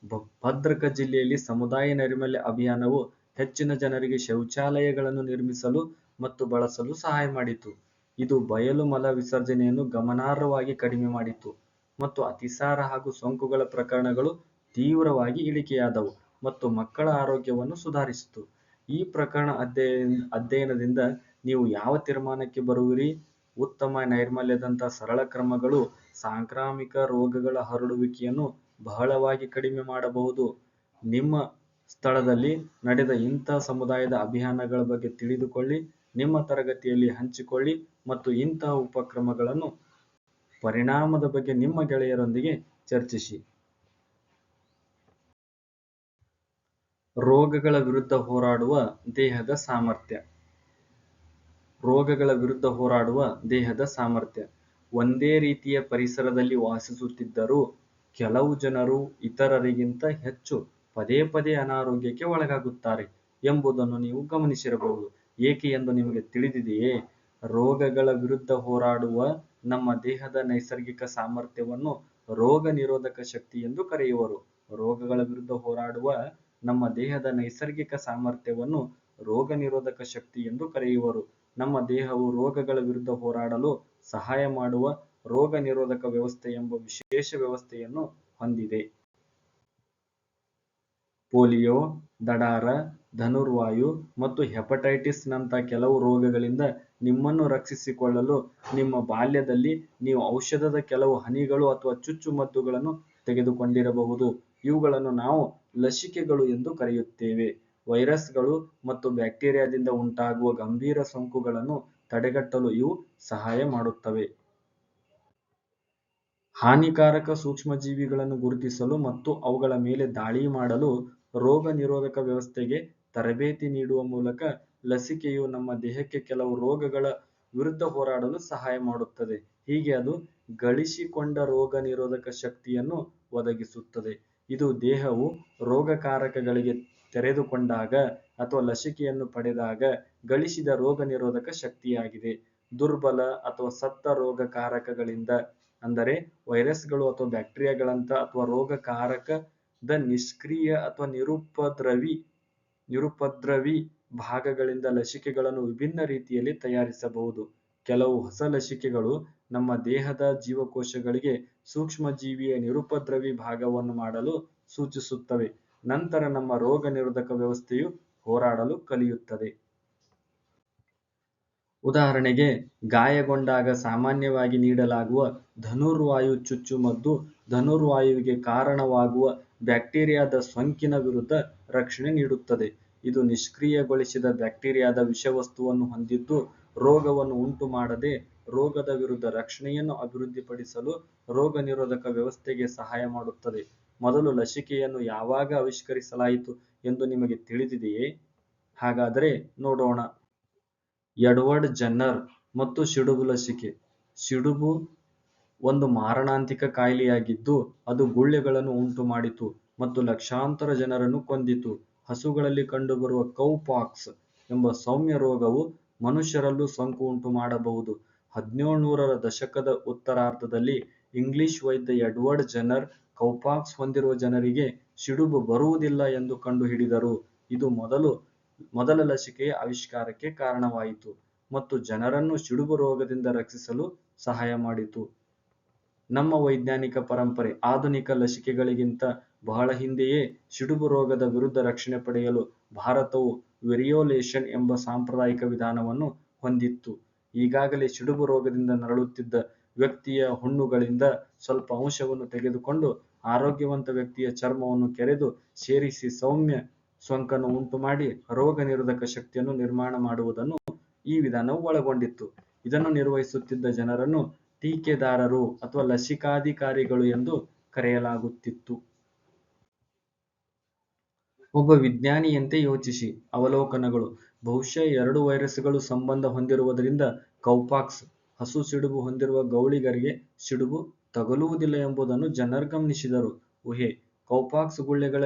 ಭದ್ರಕ ಜಿಲ್ಲೆಯಲ್ಲಿ ಸಮುದಾಯ ನೈರ್ಮಲ್ಯ ಅಭಿಯಾನವು ಹೆಚ್ಚಿನ ಜನರಿಗೆ ಶೌಚಾಲಯಗಳನ್ನು ನಿರ್ಮಿಸಲು ಮತ್ತು ಬಳಸಲು ಸಹಾಯ ಮಾಡಿತು. ಇದು ಬಯಲು ಮಲ ವಿಸರ್ಜನೆಯನ್ನು ಗಮನಾರ್ಹವಾಗಿ ಕಡಿಮೆ ಮಾಡಿತು ಮತ್ತು ಅತಿಸಾರ ಹಾಗೂ ಸೋಂಕುಗಳ ಪ್ರಕರಣಗಳು ತೀವ್ರವಾಗಿ ಇಳಿಕೆಯಾದವು ಮತ್ತು ಮಕ್ಕಳ ಆರೋಗ್ಯವನ್ನು ಸುಧಾರಿಸಿತು. ಈ ಪ್ರಕರಣ ಅಧ್ಯಯನದಿಂದ ನೀವು ಯಾವ ತೀರ್ಮಾನಕ್ಕೆ ಬರುವಿರಿ? ಉತ್ತಮ ನೈರ್ಮಲ್ಯದಂತಹ ಸರಳ ಕ್ರಮಗಳು ಸಾಂಕ್ರಾಮಿಕ ರೋಗಗಳ ಹರಡುವಿಕೆಯನ್ನು ಬಹಳವಾಗಿ ಕಡಿಮೆ ಮಾಡಬಹುದು. ನಿಮ್ಮ ಸ್ಥಳದಲ್ಲಿ ನಡೆದ ಇಂತಹ ಸಮುದಾಯದ ಅಭಿಯಾನಗಳ ಬಗ್ಗೆ ತಿಳಿದುಕೊಳ್ಳಿ, ನಿಮ್ಮ ತರಗತಿಯಲ್ಲಿ ಹಂಚಿಕೊಳ್ಳಿ ಮತ್ತು ಇಂತಹ ಉಪಕ್ರಮಗಳನ್ನು ಪರಿಣಾಮದ ಬಗ್ಗೆ ನಿಮ್ಮ ಗೆಳೆಯರೊಂದಿಗೆ ಚರ್ಚಿಸಿ. ರೋಗಗಳ ವಿರುದ್ಧ ಹೋರಾಡುವ ದೇಹದ ಸಾಮರ್ಥ್ಯ. ರೋಗಗಳ ವಿರುದ್ಧ ಹೋರಾಡುವ ದೇಹದ ಸಾಮರ್ಥ್ಯ. ಒಂದೇ ರೀತಿಯ ಪರಿಸರದಲ್ಲಿ ವಾಸಿಸುತ್ತಿದ್ದರೂ ಕೆಲವು ಜನರು ಇತರರಿಗಿಂತ ಹೆಚ್ಚು ಪದೇ ಪದೇ ಅನಾರೋಗ್ಯಕ್ಕೆ ಒಳಗಾಗುತ್ತಾರೆ ಎಂಬುದನ್ನು ನೀವು ಗಮನಿಸಿರಬಹುದು. ಏಕೆ ಎಂದು ನಿಮಗೆ ತಿಳಿದಿದೆಯೇ? ರೋಗಗಳ ವಿರುದ್ಧ ಹೋರಾಡುವ ನಮ್ಮ ದೇಹದ ನೈಸರ್ಗಿಕ ಸಾಮರ್ಥ್ಯವನ್ನು ರೋಗ ನಿರೋಧಕ ಶಕ್ತಿ ಎಂದು ಕರೆಯುವರು. ರೋಗಗಳ ವಿರುದ್ಧ ಹೋರಾಡುವ ನಮ್ಮ ದೇಹದ ನೈಸರ್ಗಿಕ ಸಾಮರ್ಥ್ಯವನ್ನು ರೋಗ ನಿರೋಧಕ ಶಕ್ತಿ ಎಂದು ಕರೆಯುವರು. ನಮ್ಮ ದೇಹವು ರೋಗಗಳ ವಿರುದ್ಧ ಹೋರಾಡಲು ಸಹಾಯ ಮಾಡುವ ರೋಗ ನಿರೋಧಕ ವ್ಯವಸ್ಥೆ ಎಂಬ ವಿಶೇಷ ವ್ಯವಸ್ಥೆಯನ್ನು ಹೊಂದಿದೆ. ಪೋಲಿಯೋ, ದಡಾರ, ಧನುರ್ವಾಯು ಮತ್ತು ಹೆಪಟೈಟಿಸ್ ನಂತಹ ಕೆಲವು ರೋಗಗಳಿಂದ ನಿಮ್ಮನ್ನು ರಕ್ಷಿಸಿಕೊಳ್ಳಲು ನಿಮ್ಮ ಬಾಲ್ಯದಲ್ಲಿ ನೀವು ಔಷಧದ ಕೆಲವು ಹನಿಗಳು ಅಥವಾ ಚುಚ್ಚುಮದ್ದುಗಳನ್ನು ತೆಗೆದುಕೊಂಡಿರಬಹುದು. ಇವುಗಳನ್ನು ನಾವು ಲಸಿಕೆಗಳು ಎಂದು ಕರೆಯುತ್ತೇವೆ. ವೈರಸ್ಗಳು ಮತ್ತು ಬ್ಯಾಕ್ಟೀರಿಯಾದಿಂದ ಉಂಟಾಗುವ ಗಂಭೀರ ಸೋಂಕುಗಳನ್ನು ತಡೆಗಟ್ಟಲು ಇವು ಸಹಾಯ ಮಾಡುತ್ತವೆ. ಹಾನಿಕಾರಕ ಸೂಕ್ಷ್ಮಜೀವಿಗಳನ್ನು ಗುರುತಿಸಲು ಮತ್ತು ಅವುಗಳ ಮೇಲೆ ದಾಳಿ ಮಾಡಲು ರೋಗ ನಿರೋಧಕ ವ್ಯವಸ್ಥೆಗೆ ತರಬೇತಿ ನೀಡುವ ಮೂಲಕ ಲಸಿಕೆಯು ನಮ್ಮ ದೇಹಕ್ಕೆ ಕೆಲವು ರೋಗಗಳ ವಿರುದ್ಧ ಹೋರಾಡಲು ಸಹಾಯ ಮಾಡುತ್ತದೆ. ಹೀಗೆ ಅದು ಗಳಿಸಿಕೊಂಡ ರೋಗ ನಿರೋಧಕ ಶಕ್ತಿಯನ್ನು ಒದಗಿಸುತ್ತದೆ. ಇದು ದೇಹವು ರೋಗಕಾರಕಗಳಿಗೆ ತೆರೆದುಕೊಂಡಾಗ ಅಥವಾ ಲಸಿಕೆಯನ್ನು ಪಡೆದಾಗ ಗಳಿಸಿದ ರೋಗ ನಿರೋಧಕ ಶಕ್ತಿಯಾಗಿದೆ. ದುರ್ಬಲ ಅಥವಾ ಸತ್ತ ರೋಗಕಾರಕಗಳಿಂದ, ಅಂದರೆ ವೈರಸ್ಗಳು ಅಥವಾ ಬ್ಯಾಕ್ಟೀರಿಯಾಗಳಂಥ ಅಥವಾ ರೋಗಕಾರಕದ ನಿಷ್ಕ್ರಿಯ ಅಥವಾ ನಿರುಪದ್ರವಿ ಭಾಗಗಳಿಂದ ಲಸಿಕೆಗಳನ್ನು ವಿಭಿನ್ನ ರೀತಿಯಲ್ಲಿ ತಯಾರಿಸಬಹುದು. ಕೆಲವು ಹೊಸ ಲಸಿಕೆಗಳು ನಮ್ಮ ದೇಹದ ಜೀವಕೋಶಗಳಿಗೆ ಸೂಕ್ಷ್ಮಜೀವಿಯ ನಿರುಪದ್ರವಿ ಭಾಗವನ್ನು ಮಾಡಲು ಸೂಚಿಸುತ್ತವೆ. ನಂತರ ನಮ್ಮ ರೋಗ ನಿರೋಧಕ ವ್ಯವಸ್ಥೆಯು ಹೋರಾಡಲು ಕಲಿಯುತ್ತದೆ. ಉದಾಹರಣೆಗೆ, ಗಾಯಗೊಂಡಾಗ ಸಾಮಾನ್ಯವಾಗಿ ನೀಡಲಾಗುವ ಧನುರ್ವಾಯು ಚುಚ್ಚುಮದ್ದು ಧನುರ್ವಾಯುವಿಗೆ ಕಾರಣವಾಗುವ ಬ್ಯಾಕ್ಟೀರಿಯಾದ ಸೋಂಕಿನ ವಿರುದ್ಧ ರಕ್ಷಣೆ ನೀಡುತ್ತದೆ. ಇದು ನಿಷ್ಕ್ರಿಯಗೊಳಿಸಿದ ಬ್ಯಾಕ್ಟೀರಿಯಾದ ವಿಷವಸ್ತುವನ್ನು ಹೊಂದಿದ್ದು, ರೋಗವನ್ನು ಉಂಟುಮಾಡದೆ ರೋಗದ ವಿರುದ್ಧ ರಕ್ಷಣೆಯನ್ನು ಅಭಿವೃದ್ಧಿಪಡಿಸಲು ರೋಗ ನಿರೋಧಕ ವ್ಯವಸ್ಥೆಗೆ ಸಹಾಯ ಮಾಡುತ್ತದೆ. ಮೊದಲು ಲಸಿಕೆಯನ್ನು ಯಾವಾಗ ಆವಿಷ್ಕರಿಸಲಾಯಿತು ಎಂದು ನಿಮಗೆ ತಿಳಿದಿದೆಯೇ? ಹಾಗಾದರೆ ನೋಡೋಣ. ಎಡ್ವರ್ಡ್ ಜೆನ್ನರ್ ಮತ್ತು ಸಿಡುಬು ಲಸಿಕೆ. ಸಿಡುಬು ಒಂದು ಮಾರಣಾಂತಿಕ ಕಾಯಿಲೆಯಾಗಿದ್ದು, ಅದು ಗುಳ್ಳೆಗಳನ್ನು ಉಂಟುಮಾಡಿತು ಮತ್ತು ಲಕ್ಷಾಂತರ ಜನರನ್ನು ಕೊಂದಿತು. ಹಸುಗಳಲ್ಲಿ ಕಂಡುಬರುವ ಕೌ ಪಾಕ್ಸ್ ಎಂಬ ಸೌಮ್ಯ ರೋಗವು ಮನುಷ್ಯರಲ್ಲೂ ಸೋಂಕು ಉಂಟುಮಾಡಬಹುದು. 1700ರ ದಶಕದ ಉತ್ತರಾರ್ಧದಲ್ಲಿ ಇಂಗ್ಲಿಷ್ ವೈದ್ಯ ಎಡ್ವರ್ಡ್ ಜೆನ್ನರ್ ಕೌಪಾಕ್ಸ್ ಹೊಂದಿರುವ ಜನರಿಗೆ ಸಿಡುಬು ಬರುವುದಿಲ್ಲ ಎಂದು ಕಂಡುಹಿಡಿದರು. ಇದು ಮೊದಲ ಲಸಿಕೆಯ ಆವಿಷ್ಕಾರಕ್ಕೆ ಕಾರಣವಾಯಿತು ಮತ್ತು ಜನರನ್ನು ಸಿಡುಬು ರೋಗದಿಂದ ರಕ್ಷಿಸಲು ಸಹಾಯ ಮಾಡಿತು. ನಮ್ಮ ವೈಜ್ಞಾನಿಕ ಪರಂಪರೆ ಆಧುನಿಕ ಲಸಿಕೆಗಳಿಗಿಂತ ಬಹಳ ಹಿಂದೆಯೇ ಸಿಡುಬು ರೋಗದ ವಿರುದ್ಧ ರಕ್ಷಣೆ ಪಡೆಯಲು ಭಾರತವು ವೆರಿಯೋಲೇಷನ್ ಎಂಬ ಸಾಂಪ್ರದಾಯಿಕ ವಿಧಾನವನ್ನು ಹೊಂದಿತ್ತು. ಈಗಾಗಲೇ ಸಿಡುಬು ರೋಗದಿಂದ ನರಳುತ್ತಿದ್ದ ವ್ಯಕ್ತಿಯ ಹುಣ್ಣುಗಳಿಂದ ಸ್ವಲ್ಪ ಅಂಶವನ್ನು ತೆಗೆದುಕೊಂಡು ಆರೋಗ್ಯವಂತ ವ್ಯಕ್ತಿಯ ಚರ್ಮವನ್ನು ಕೆರೆದು ಸೇರಿಸಿ ಸೌಮ್ಯ ಸೋಂಕನ್ನು ಉಂಟುಮಾಡಿ ರೋಗ ನಿರೋಧಕ ಶಕ್ತಿಯನ್ನು ನಿರ್ಮಾಣ ಮಾಡುವುದನ್ನು ಈ ವಿಧಾನವು ಒಳಗೊಂಡಿತ್ತು. ಇದನ್ನು ನಿರ್ವಹಿಸುತ್ತಿದ್ದ ಜನರನ್ನು ಟೀಕೆದಾರರು ಅಥವಾ ಲಸಿಕಾಧಿಕಾರಿಗಳು ಎಂದು ಕರೆಯಲಾಗುತ್ತಿತ್ತು. ಒಬ್ಬ ವಿಜ್ಞಾನಿಯಂತೆ ಯೋಚಿಸಿ. ಅವಲೋಕನಗಳು. ಬಹುಶಃ 2 ವೈರಸ್ಗಳು ಸಂಬಂಧ ಹೊಂದಿರುವುದರಿಂದ ಕೌಪಾಕ್ಸ್ ಹಸು ಸಿಡುಬು ಹೊಂದಿರುವ ಗೌಳಿಗರಿಗೆ ಸಿಡುಬು ತಗುಲುವುದಿಲ್ಲ ಎಂಬುದನ್ನು ಜನರು ಗಮನಿಸಿದರು. ಊಹೆ. ಕೌಪಾಕ್ಸ್ ಗುಳ್ಳೆಗಳ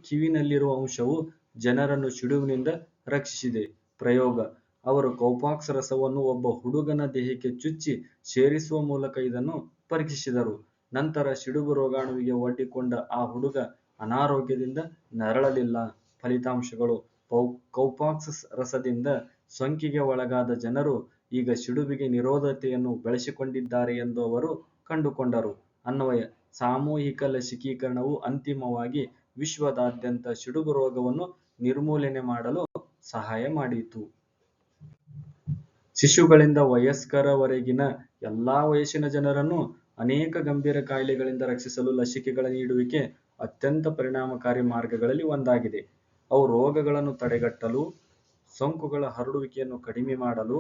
ಕಿವಿನಲ್ಲಿರುವ ಅಂಶವು ಜನರನ್ನು ಸಿಡುಬಿನಿಂದ ರಕ್ಷಿಸಿದೆ. ಪ್ರಯೋಗ. ಅವರು ಕೌಪಾಕ್ಸ್ ರಸವನ್ನು ಒಬ್ಬ ಹುಡುಗನ ದೇಹಕ್ಕೆ ಚುಚ್ಚಿ ಸೇರಿಸುವ ಮೂಲಕ ಇದನ್ನು ಪರೀಕ್ಷಿಸಿದರು. ನಂತರ ಸಿಡುಬು ರೋಗಾಣುವಿಗೆ ಒಡ್ಡಿಕೊಂಡ ಆ ಹುಡುಗ ಅನಾರೋಗ್ಯದಿಂದ ನರಳಲಿಲ್ಲ. ಫಲಿತಾಂಶಗಳು. ಕೌಪಾಕ್ಸ್ ರಸದಿಂದ ಸೋಂಕಿಗೆ ಒಳಗಾದ ಜನರು ಈಗ ಸಿಡುಬಿಗೆ ನಿರೋಧತೆಯನ್ನು ಬೆಳೆಸಿಕೊಂಡಿದ್ದಾರೆ ಎಂದು ಅವರು ಕಂಡುಕೊಂಡರು. ಅನ್ವಯ. ಸಾಮೂಹಿಕ ಲಸಿಕೀಕರಣವು ಅಂತಿಮವಾಗಿ ವಿಶ್ವದಾದ್ಯಂತ ಸಿಡುಬು ರೋಗವನ್ನು ನಿರ್ಮೂಲನೆ ಮಾಡಲು ಸಹಾಯ ಮಾಡಿತು. ಶಿಶುಗಳಿಂದ ವಯಸ್ಕರವರೆಗಿನ ಎಲ್ಲಾ ವಯಸ್ಸಿನ ಜನರನ್ನು ಅನೇಕ ಗಂಭೀರ ಕಾಯಿಲೆಗಳಿಂದ ರಕ್ಷಿಸಲು ಲಸಿಕೆಗಳ ನೀಡುವಿಕೆ ಅತ್ಯಂತ ಪರಿಣಾಮಕಾರಿ ಮಾರ್ಗಗಳಲ್ಲಿ ಒಂದಾಗಿದೆ. ಅವು ರೋಗಗಳನ್ನು ತಡೆಗಟ್ಟಲು, ಸೋಂಕುಗಳ ಹರಡುವಿಕೆಯನ್ನು ಕಡಿಮೆ ಮಾಡಲು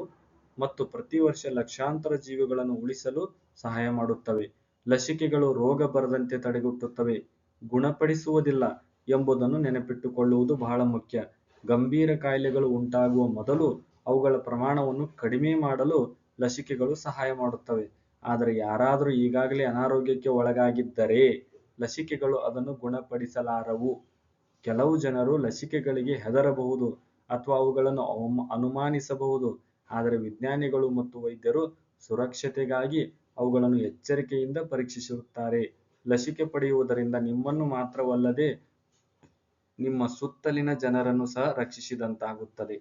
ಮತ್ತು ಪ್ರತಿ ವರ್ಷ ಲಕ್ಷಾಂತರ ಜೀವಗಳನ್ನು ಉಳಿಸಲು ಸಹಾಯ ಮಾಡುತ್ತವೆ. ಲಸಿಕೆಗಳು ರೋಗ ಬರದಂತೆ ತಡೆಗಟ್ಟುತ್ತವೆ, ಗುಣಪಡಿಸುವುದಿಲ್ಲ ಎಂಬುದನ್ನು ನೆನಪಿಟ್ಟುಕೊಳ್ಳುವುದು ಬಹಳ ಮುಖ್ಯ. ಗಂಭೀರ ಕಾಯಿಲೆಗಳು ಉಂಟಾಗುವ ಮೊದಲು ಅವುಗಳ ಪ್ರಮಾಣವನ್ನು ಕಡಿಮೆ ಮಾಡಲು ಲಸಿಕೆಗಳು ಸಹಾಯ ಮಾಡುತ್ತವೆ. ಆದರೆ ಯಾರಾದರೂ ಈಗಾಗಲೇ ಅನಾರೋಗ್ಯಕ್ಕೆ ಒಳಗಾಗಿದ್ದರೆ ಲಸಿಕೆಗಳು ಅದನ್ನು ಗುಣಪಡಿಸಲಾರವು. ಕೆಲವು ಜನರು ಲಸಿಕೆಗಳಿಗೆ ಹೆದರಬಹುದು ಅಥವಾ ಅವುಗಳನ್ನು ಅನುಮಾನಿಸಬಹುದು, ಆದರೆ ವಿಜ್ಞಾನಿಗಳು ಮತ್ತು ವೈದ್ಯರು ಸುರಕ್ಷತೆಗಾಗಿ ಅವುಗಳನ್ನು ಎಚ್ಚರಿಕೆಯಿಂದ ಪರೀಕ್ಷಿಸುತ್ತಾರೆ. ಲಸಿಕೆ ಪಡೆಯುವುದರಿಂದ ನಿಮ್ಮನ್ನು ಮಾತ್ರವಲ್ಲದೆ ನಿಮ್ಮ ಸುತ್ತಲಿನ ಜನರನ್ನು ಸಹ ರಕ್ಷಿಸಿದಂತಾಗುತ್ತದೆ.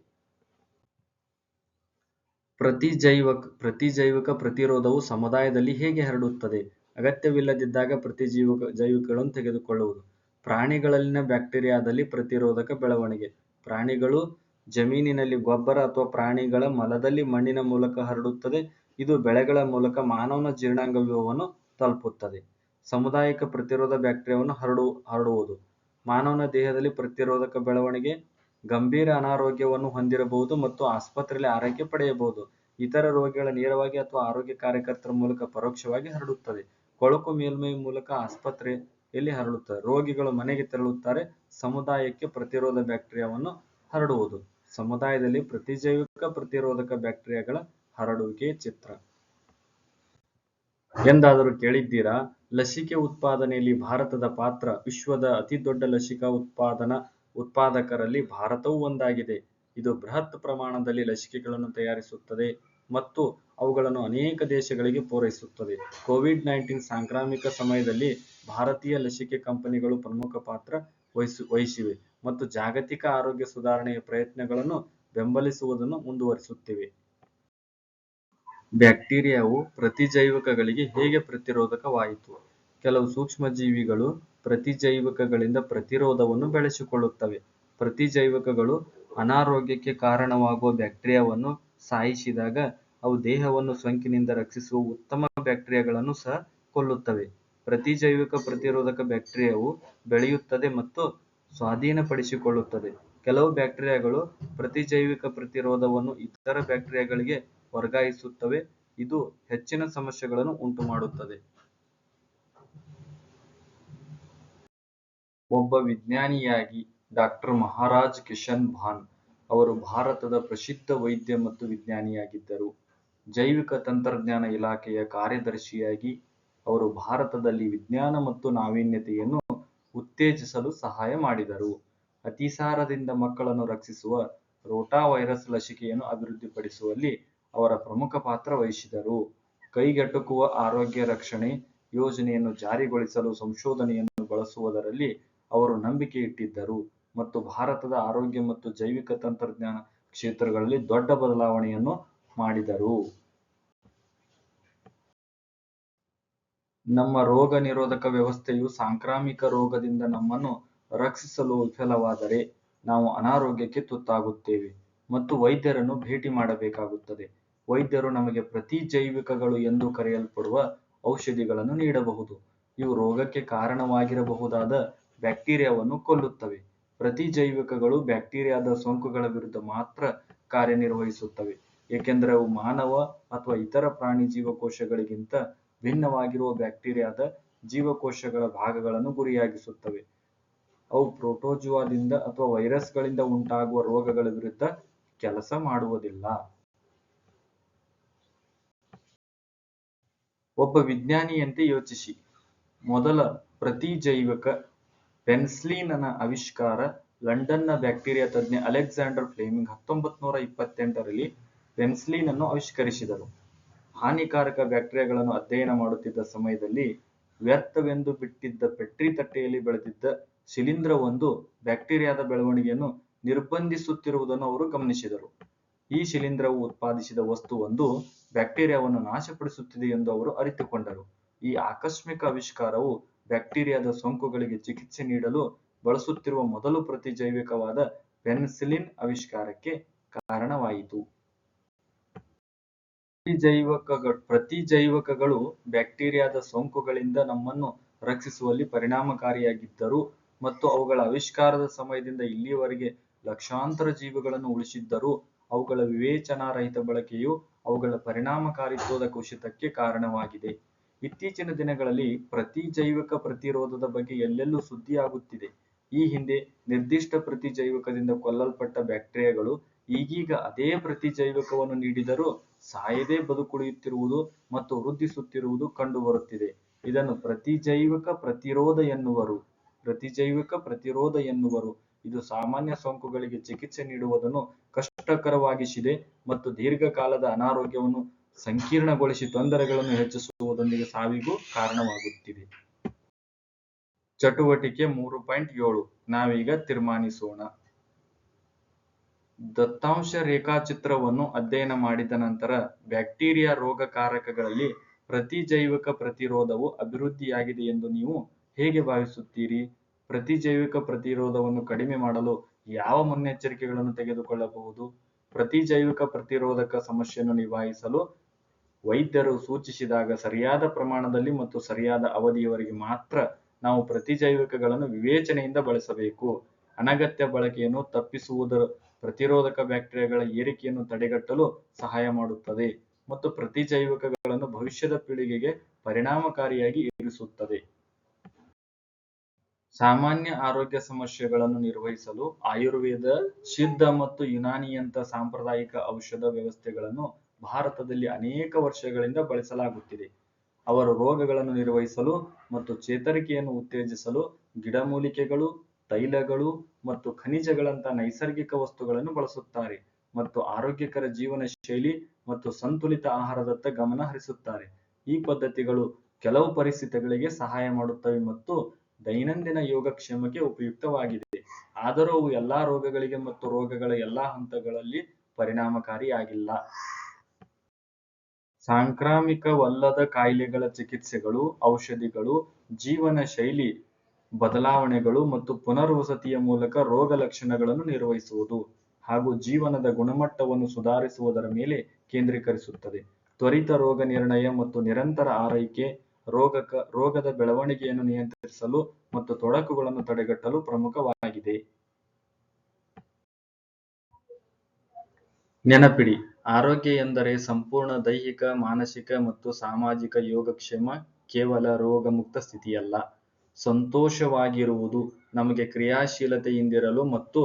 ಪ್ರತಿಜೈವಿಕ ಪ್ರತಿರೋಧವು ಸಮುದಾಯದಲ್ಲಿ ಹೇಗೆ ಹರಡುತ್ತದೆ? ಅಗತ್ಯವಿಲ್ಲದಿದ್ದಾಗ ಪ್ರತಿಜೈವಿಕಗಳನ್ನು ತೆಗೆದುಕೊಳ್ಳುವುದು. ಪ್ರಾಣಿಗಳಲ್ಲಿನ ಬ್ಯಾಕ್ಟೀರಿಯಾದಲ್ಲಿ ಪ್ರತಿರೋಧಕ ಬೆಳವಣಿಗೆ. ಪ್ರಾಣಿಗಳು ಜಮೀನಿನಲ್ಲಿ ಗೊಬ್ಬರ ಅಥವಾ ಪ್ರಾಣಿಗಳ ಮಲದಲ್ಲಿ ಮಣ್ಣಿನ ಮೂಲಕ ಹರಡುತ್ತದೆ. ಇದು ಬೆಳೆಗಳ ಮೂಲಕ ಮಾನವನ ಜೀರ್ಣಾಂಗ ವ್ಯೂಹವನ್ನು ತಲುಪುತ್ತದೆ. ಸಾಮುದಾಯಿಕ ಪ್ರತಿರೋಧ ಬ್ಯಾಕ್ಟೀರಿಯಾವನ್ನು ಹರಡುವುದು. ಮಾನವನ ದೇಹದಲ್ಲಿ ಪ್ರತಿರೋಧಕ ಬೆಳವಣಿಗೆ. ಗಂಭೀರ ಅನಾರೋಗ್ಯವನ್ನು ಹೊಂದಿರಬಹುದು ಮತ್ತು ಆಸ್ಪತ್ರೆಯಲ್ಲಿ ಆರೈಕೆ ಪಡೆಯಬಹುದು. ಇತರ ರೋಗಿಗಳ ನೇರವಾಗಿ ಅಥವಾ ಆರೋಗ್ಯ ಕಾರ್ಯಕರ್ತರ ಮೂಲಕ ಪರೋಕ್ಷವಾಗಿ ಹರಡುತ್ತದೆ. ಕೊಳಕು ಮೇಲ್ಮೈ ಮೂಲಕ ಆಸ್ಪತ್ರೆಯಲ್ಲಿ ಹರಡುತ್ತದೆ. ರೋಗಿಗಳು ಮನೆಗೆ ತೆರಳುತ್ತಾರೆ. ಸಮುದಾಯಕ್ಕೆ ಪ್ರತಿರೋಧ ಬ್ಯಾಕ್ಟೀರಿಯಾವನ್ನು ಹರಡುವುದು. ಸಮುದಾಯದಲ್ಲಿ ಪ್ರತಿಜೈವಿಕ ಪ್ರತಿರೋಧಕ ಬ್ಯಾಕ್ಟೀರಿಯಾಗಳ ಹರಡುವಿಕೆಯ ಚಿತ್ರ. ಎಂದಾದರೂ ಕೇಳಿದ್ದೀರಾ? ಲಸಿಕೆ ಉತ್ಪಾದನೆಯಲ್ಲಿ ಭಾರತದ ಪಾತ್ರ. ವಿಶ್ವದ ಅತಿದೊಡ್ಡ ಲಸಿಕಾ ಉತ್ಪಾದಕರಲ್ಲಿ ಭಾರತವೂ ಒಂದಾಗಿದೆ. ಇದು ಬೃಹತ್ ಪ್ರಮಾಣದಲ್ಲಿ ಲಸಿಕೆಗಳನ್ನು ತಯಾರಿಸುತ್ತದೆ ಮತ್ತು ಅವುಗಳನ್ನು ಅನೇಕ ದೇಶಗಳಿಗೆ ಪೂರೈಸುತ್ತದೆ. ಕೋವಿಡ್-19 ಸಾಂಕ್ರಾಮಿಕ ಸಮಯದಲ್ಲಿ ಭಾರತೀಯ ಲಸಿಕೆ ಕಂಪನಿಗಳು ಪ್ರಮುಖ ಪಾತ್ರ ವಹಿಸಿವೆ ಮತ್ತು ಜಾಗತಿಕ ಆರೋಗ್ಯ ಸುಧಾರಣೆಯ ಪ್ರಯತ್ನಗಳನ್ನು ಬೆಂಬಲಿಸುವುದನ್ನು ಮುಂದುವರಿಸುತ್ತಿವೆ. ಬ್ಯಾಕ್ಟೀರಿಯಾವು ಪ್ರತಿಜೈವಿಕಗಳಿಗೆ ಹೇಗೆ ಪ್ರತಿರೋಧಕವಾಯಿತು? ಕೆಲವು ಸೂಕ್ಷ್ಮಜೀವಿಗಳು ಪ್ರತಿಜೈವಿಕಗಳಿಂದ ಪ್ರತಿರೋಧವನ್ನು ಬೆಳೆಸಿಕೊಳ್ಳುತ್ತವೆ. ಪ್ರತಿಜೈವಿಕಗಳು ಅನಾರೋಗ್ಯಕ್ಕೆ ಕಾರಣವಾಗುವ ಬ್ಯಾಕ್ಟೀರಿಯಾವನ್ನು ಸಾಯಿಸಿದಾಗ ಅವು ದೇಹವನ್ನು ಸೋಂಕಿನಿಂದ ರಕ್ಷಿಸುವ ಉತ್ತಮ ಬ್ಯಾಕ್ಟೀರಿಯಾಗಳನ್ನು ಸಹ ಕೊಲ್ಲುತ್ತವೆ. ಪ್ರತಿಜೈವಿಕ ಪ್ರತಿರೋಧಕ ಬ್ಯಾಕ್ಟೀರಿಯಾವು ಬೆಳೆಯುತ್ತದೆ ಮತ್ತು ಸ್ವಾಧೀನಪಡಿಸಿಕೊಳ್ಳುತ್ತದೆ. ಕೆಲವು ಬ್ಯಾಕ್ಟೀರಿಯಾಗಳು ಪ್ರತಿಜೈವಿಕ ಪ್ರತಿರೋಧವನ್ನು ಇತರ ಬ್ಯಾಕ್ಟೀರಿಯಾಗಳಿಗೆ ವರ್ಗಾಯಿಸುತ್ತವೆ. ಇದು ಹೆಚ್ಚಿನ ಸಮಸ್ಯೆಗಳನ್ನು ಉಂಟುಮಾಡುತ್ತದೆ. ಒಬ್ಬ ವಿಜ್ಞಾನಿಯಾಗಿ ಡಾ. ಮಹಾರಾಜ್ ಕಿಶನ್ ಭಾನ್ ಅವರು ಭಾರತದ ಪ್ರಸಿದ್ಧ ವೈದ್ಯ ಮತ್ತು ವಿಜ್ಞಾನಿಯಾಗಿದ್ದರು. ಜೈವಿಕ ತಂತ್ರಜ್ಞಾನ ಇಲಾಖೆಯ ಕಾರ್ಯದರ್ಶಿಯಾಗಿ ಅವರು ಭಾರತದಲ್ಲಿ ವಿಜ್ಞಾನ ಮತ್ತು ನಾವೀನ್ಯತೆಯನ್ನು ಉತ್ತೇಜಿಸಲು ಸಹಾಯ ಮಾಡಿದರು. ಅತಿಸಾರದಿಂದ ಮಕ್ಕಳನ್ನು ರಕ್ಷಿಸುವ ರೋಟಾ ವೈರಸ್ ಲಸಿಕೆಯನ್ನು ಅಭಿವೃದ್ಧಿಪಡಿಸುವಲ್ಲಿ ಅವರ ಪ್ರಮುಖ ಪಾತ್ರ ವಹಿಸಿದರು. ಕೈಗೆಟುಕುವ ಆರೋಗ್ಯ ರಕ್ಷಣೆ ಯೋಜನೆಯನ್ನು ಜಾರಿಗೊಳಿಸಲು ಸಂಶೋಧನೆಯನ್ನು ಬಳಸುವುದರಲ್ಲಿ ಅವರು ನಂಬಿಕೆ ಇಟ್ಟಿದ್ದರು ಮತ್ತು ಭಾರತದ ಆರೋಗ್ಯ ಮತ್ತು ಜೈವಿಕ ತಂತ್ರಜ್ಞಾನ ಕ್ಷೇತ್ರಗಳಲ್ಲಿ ದೊಡ್ಡ ಬದಲಾವಣೆಯನ್ನು ಮಾಡಿದರು. ನಮ್ಮ ರೋಗ ನಿರೋಧಕ ವ್ಯವಸ್ಥೆಯು ಸಾಂಕ್ರಾಮಿಕ ರೋಗದಿಂದ ನಮ್ಮನ್ನು ರಕ್ಷಿಸಲು ವಿಫಲವಾದರೆ ನಾವು ಅನಾರೋಗ್ಯಕ್ಕೆ ತುತ್ತಾಗುತ್ತೇವೆ ಮತ್ತು ವೈದ್ಯರನ್ನು ಭೇಟಿ ಮಾಡಬೇಕಾಗುತ್ತದೆ. ವೈದ್ಯರು ನಮಗೆ ಪ್ರತಿಜೈವಿಕಗಳು ಎಂದು ಕರೆಯಲ್ಪಡುವ ಔಷಧಿಗಳನ್ನು ನೀಡಬಹುದು. ಇವು ರೋಗಕ್ಕೆ ಕಾರಣವಾಗಿರಬಹುದಾದ ಬ್ಯಾಕ್ಟೀರಿಯಾವನ್ನು ಕೊಲ್ಲುತ್ತವೆ. ಪ್ರತಿಜೈವಿಕಗಳು ಬ್ಯಾಕ್ಟೀರಿಯಾದ ಸೋಂಕುಗಳ ವಿರುದ್ಧ ಮಾತ್ರ ಕಾರ್ಯನಿರ್ವಹಿಸುತ್ತವೆ. ಏಕೆಂದರೆ ಅವು ಮಾನವ ಅಥವಾ ಇತರ ಪ್ರಾಣಿ ಜೀವಕೋಶಗಳಿಗಿಂತ ಭಿನ್ನವಾಗಿರುವ ಬ್ಯಾಕ್ಟೀರಿಯಾದ ಜೀವಕೋಶಗಳ ಭಾಗಗಳನ್ನು ಗುರಿಯಾಗಿಸುತ್ತವೆ. ಅವು ಪ್ರೋಟೋಜುವಾದಿಂದ ಅಥವಾ ವೈರಸ್ಗಳಿಂದ ಉಂಟಾಗುವ ರೋಗಗಳ ವಿರುದ್ಧ ಕೆಲಸ ಮಾಡುವುದಿಲ್ಲ. ಒಬ್ಬ ವಿಜ್ಞಾನಿಯಂತೆ ಯೋಚಿಸಿ. ಮೊದಲ ಪ್ರತಿಜೈವಿಕ ಪೆನ್ಸಿಲಿನ್ ಆವಿಷ್ಕಾರ ಲಂಡನ್ನ ಬ್ಯಾಕ್ಟೀರಿಯಾ ತಜ್ಞ ಅಲೆಕ್ಸಾಂಡರ್ ಫ್ಲೆಮಿಂಗ್ 1928ರಲ್ಲಿ ಪೆನ್ಸಿಲಿನ್ ಅನ್ನು ಆವಿಷ್ಕರಿಸಿದರು. ಹಾನಿಕಾರಕ ಬ್ಯಾಕ್ಟೀರಿಯಾಗಳನ್ನು ಅಧ್ಯಯನ ಮಾಡುತ್ತಿದ್ದ ಸಮಯದಲ್ಲಿ ವ್ಯರ್ಥವೆಂದು ಬಿಟ್ಟಿದ್ದ ಪೆಟ್ರಿ ತಟ್ಟೆಯಲ್ಲಿ ಬೆಳೆದಿದ್ದ ಶಿಲೀಂಧ್ರವೊಂದು ಬ್ಯಾಕ್ಟೀರಿಯಾದ ಬೆಳವಣಿಗೆಯನ್ನು ನಿರ್ಬಂಧಿಸುತ್ತಿರುವುದನ್ನು ಅವರು ಗಮನಿಸಿದರು. ಈ ಶಿಲೀಂಧ್ರವು ಉತ್ಪಾದಿಸಿದ ವಸ್ತುವೊಂದು ಬ್ಯಾಕ್ಟೀರಿಯಾವನ್ನು ನಾಶಪಡಿಸುತ್ತಿದೆ ಎಂದು ಅವರು ಅರಿತುಕೊಂಡರು. ಈ ಆಕಸ್ಮಿಕ ಆವಿಷ್ಕಾರವು ಬ್ಯಾಕ್ಟೀರಿಯಾದ ಸೋಂಕುಗಳಿಗೆ ಚಿಕಿತ್ಸೆ ನೀಡಲು ಬಳಸುತ್ತಿರುವ ಮೊದಲ ಪ್ರತಿಜೈವಿಕವಾದ ಪೆನ್ಸಿಲಿನ್ ಆವಿಷ್ಕಾರಕ್ಕೆ ಕಾರಣವಾಯಿತು. ಪ್ರತಿಜೈವಕಗಳು ಬ್ಯಾಕ್ಟೀರಿಯಾದ ಸೋಂಕುಗಳಿಂದ ನಮ್ಮನ್ನು ರಕ್ಷಿಸುವಲ್ಲಿ ಪರಿಣಾಮಕಾರಿಯಾಗಿದ್ದರು ಮತ್ತು ಅವುಗಳ ಆವಿಷ್ಕಾರದ ಸಮಯದಿಂದ ಇಲ್ಲಿಯವರೆಗೆ ಲಕ್ಷಾಂತರ ಜೀವಗಳನ್ನು ಉಳಿಸಿದ್ದರೂ ಅವುಗಳ ವಿವೇಚನಾರಹಿತ ಬಳಕೆಯು ಅವುಗಳ ಪರಿಣಾಮಕಾರಿತ್ವದ ಕುಸಿತಕ್ಕೆ ಕಾರಣವಾಗಿದೆ. ಇತ್ತೀಚಿನ ದಿನಗಳಲ್ಲಿ ಪ್ರತಿಜೈವಿಕ ಪ್ರತಿರೋಧದ ಬಗ್ಗೆ ಎಲ್ಲೆಲ್ಲೂ ಸುದ್ದಿಯಾಗುತ್ತಿದೆ. ಈ ಹಿಂದೆ ನಿರ್ದಿಷ್ಟ ಪ್ರತಿಜೈವಿಕದಿಂದ ಕೊಲ್ಲಲ್ಪಟ್ಟ ಬ್ಯಾಕ್ಟೀರಿಯಾಗಳು ಈಗೀಗ ಅದೇ ಪ್ರತಿಜೈವಿಕವನ್ನು ನೀಡಿದರೂ ಸಾಯದೆ ಬದುಕುಳಿಯುತ್ತಿರುವುದು ಮತ್ತು ವೃದ್ಧಿಸುತ್ತಿರುವುದು ಕಂಡುಬರುತ್ತಿದೆ. ಇದನ್ನು ಪ್ರತಿಜೈವಿಕ ಪ್ರತಿರೋಧ ಎನ್ನುವರು. ಇದು ಸಾಮಾನ್ಯ ಸೋಂಕುಗಳಿಗೆ ಚಿಕಿತ್ಸೆ ನೀಡುವುದನ್ನು ಕಷ್ಟಕರವಾಗಿಸಿದೆ ಮತ್ತು ದೀರ್ಘಕಾಲದ ಅನಾರೋಗ್ಯವನ್ನು ಸಂಕೀರ್ಣಗೊಳಿಸಿ ತೊಂದರೆಗಳನ್ನು ಹೆಚ್ಚಿಸುವುದರೊಂದಿಗೆ ಸಾವಿಗೂ ಕಾರಣವಾಗುತ್ತಿದೆ. ಚಟುವಟಿಕೆ 3.7 ನಾವೀಗ ತೀರ್ಮಾನಿಸೋಣ. ದತ್ತಾಂಶ ರೇಖಾಚಿತ್ರವನ್ನು ಅಧ್ಯಯನ ಮಾಡಿದ ನಂತರ ಬ್ಯಾಕ್ಟೀರಿಯಾ ರೋಗಕಾರಕಗಳಲ್ಲಿ ಪ್ರತಿಜೈವಿಕ ಪ್ರತಿರೋಧವು ಅಭಿವೃದ್ಧಿಯಾಗಿದೆ ಎಂದು ನೀವು ಹೇಗೆ ಭಾವಿಸುತ್ತೀರಿ? ಪ್ರತಿಜೈವಿಕ ಪ್ರತಿರೋಧವನ್ನು ಕಡಿಮೆ ಮಾಡಲು ಯಾವ ಮುನ್ನೆಚ್ಚರಿಕೆಗಳನ್ನು ತೆಗೆದುಕೊಳ್ಳಬಹುದು? ಪ್ರತಿಜೈವಿಕ ಪ್ರತಿರೋಧಕ ಸಮಸ್ಯೆಯನ್ನು ನಿಭಾಯಿಸಲು ವೈದ್ಯರು ಸೂಚಿಸಿದಾಗ ಸರಿಯಾದ ಪ್ರಮಾಣದಲ್ಲಿ ಮತ್ತು ಸರಿಯಾದ ಅವಧಿಯವರೆಗೆ ಮಾತ್ರ ನಾವು ಪ್ರತಿಜೈವಿಕಗಳನ್ನು ವಿವೇಚನೆಯಿಂದ ಬಳಸಬೇಕು. ಅನಗತ್ಯ ಬಳಕೆಯನ್ನು ತಪ್ಪಿಸುವುದು ಪ್ರತಿರೋಧಕ ಬ್ಯಾಕ್ಟೀರಿಯಾಗಳ ಏರಿಕೆಯನ್ನು ತಡೆಗಟ್ಟಲು ಸಹಾಯ ಮಾಡುತ್ತದೆ ಮತ್ತು ಪ್ರತಿಜೈವಿಕಗಳನ್ನು ಭವಿಷ್ಯದ ಪೀಳಿಗೆಗೆ ಪರಿಣಾಮಕಾರಿಯಾಗಿ ಇರಿಸುತ್ತದೆ. ಸಾಮಾನ್ಯ ಆರೋಗ್ಯ ಸಮಸ್ಯೆಗಳನ್ನು ನಿರ್ವಹಿಸಲು ಆಯುರ್ವೇದ, ಸಿದ್ಧ ಮತ್ತು ಯುನಾನಿಯಂಥ ಸಾಂಪ್ರದಾಯಿಕ ಔಷಧ ವ್ಯವಸ್ಥೆಗಳನ್ನು ಭಾರತದಲ್ಲಿ ಅನೇಕ ವರ್ಷಗಳಿಂದ ಬಳಸಲಾಗುತ್ತಿದೆ. ಅವರು ರೋಗಗಳನ್ನು ನಿರ್ವಹಿಸಲು ಮತ್ತು ಚೇತರಿಕೆಯನ್ನು ಉತ್ತೇಜಿಸಲು ಗಿಡಮೂಲಿಕೆಗಳು, ತೈಲಗಳು ಮತ್ತು ಖನಿಜಗಳಂತಹ ನೈಸರ್ಗಿಕ ವಸ್ತುಗಳನ್ನು ಬಳಸುತ್ತಾರೆ ಮತ್ತು ಆರೋಗ್ಯಕರ ಜೀವನ ಶೈಲಿ ಮತ್ತು ಸಂತುಲಿತ ಆಹಾರದತ್ತ ಗಮನ ಹರಿಸುತ್ತಾರೆ. ಈ ಪದ್ಧತಿಗಳು ಕೆಲವು ಪರಿಸ್ಥಿತಿಗಳಿಗೆ ಸಹಾಯ ಮಾಡುತ್ತವೆ ಮತ್ತು ದೈನಂದಿನ ಯೋಗಕ್ಷೇಮಕ್ಕೆ ಉಪಯುಕ್ತವಾಗಿದೆ, ಆದರೂ ಅವು ಎಲ್ಲಾ ರೋಗಗಳಿಗೆ ಮತ್ತು ರೋಗಗಳ ಎಲ್ಲಾ ಹಂತಗಳಲ್ಲಿ ಪರಿಣಾಮಕಾರಿಯಾಗಿಲ್ಲ. ಸಾಂಕ್ರಾಮಿಕವಲ್ಲದ ಕಾಯಿಲೆಗಳ ಚಿಕಿತ್ಸೆಗಳು, ಔಷಧಿಗಳು, ಜೀವನ ಶೈಲಿ ಬದಲಾವಣೆಗಳು ಮತ್ತು ಪುನರ್ವಸತಿಯ ಮೂಲಕ ರೋಗ ಲಕ್ಷಣಗಳನ್ನು ನಿರ್ವಹಿಸುವುದು ಹಾಗೂ ಜೀವನದ ಗುಣಮಟ್ಟವನ್ನು ಸುಧಾರಿಸುವುದರ ಮೇಲೆ ಕೇಂದ್ರೀಕರಿಸುತ್ತದೆ. ತ್ವರಿತ ರೋಗ ನಿರ್ಣಯ ಮತ್ತು ನಿರಂತರ ಆರೈಕೆ ರೋಗದ ಬೆಳವಣಿಗೆಯನ್ನು ನಿಯಂತ್ರಿಸಲು ಮತ್ತು ತೊಡಕುಗಳನ್ನು ತಡೆಗಟ್ಟಲು ಪ್ರಮುಖವಾಗಿದೆ. ನೆನಪಿಡಿ, ಆರೋಗ್ಯ ಎಂದರೆ ಸಂಪೂರ್ಣ ದೈಹಿಕ, ಮಾನಸಿಕ ಮತ್ತು ಸಾಮಾಜಿಕ ಯೋಗಕ್ಷೇಮ, ಕೇವಲ ರೋಗಮುಕ್ತ ಸ್ಥಿತಿಯಲ್ಲ. ಸಂತೋಷವಾಗಿರುವುದು ನಮಗೆ ಕ್ರಿಯಾಶೀಲತೆಯಿಂದಿರಲು ಮತ್ತು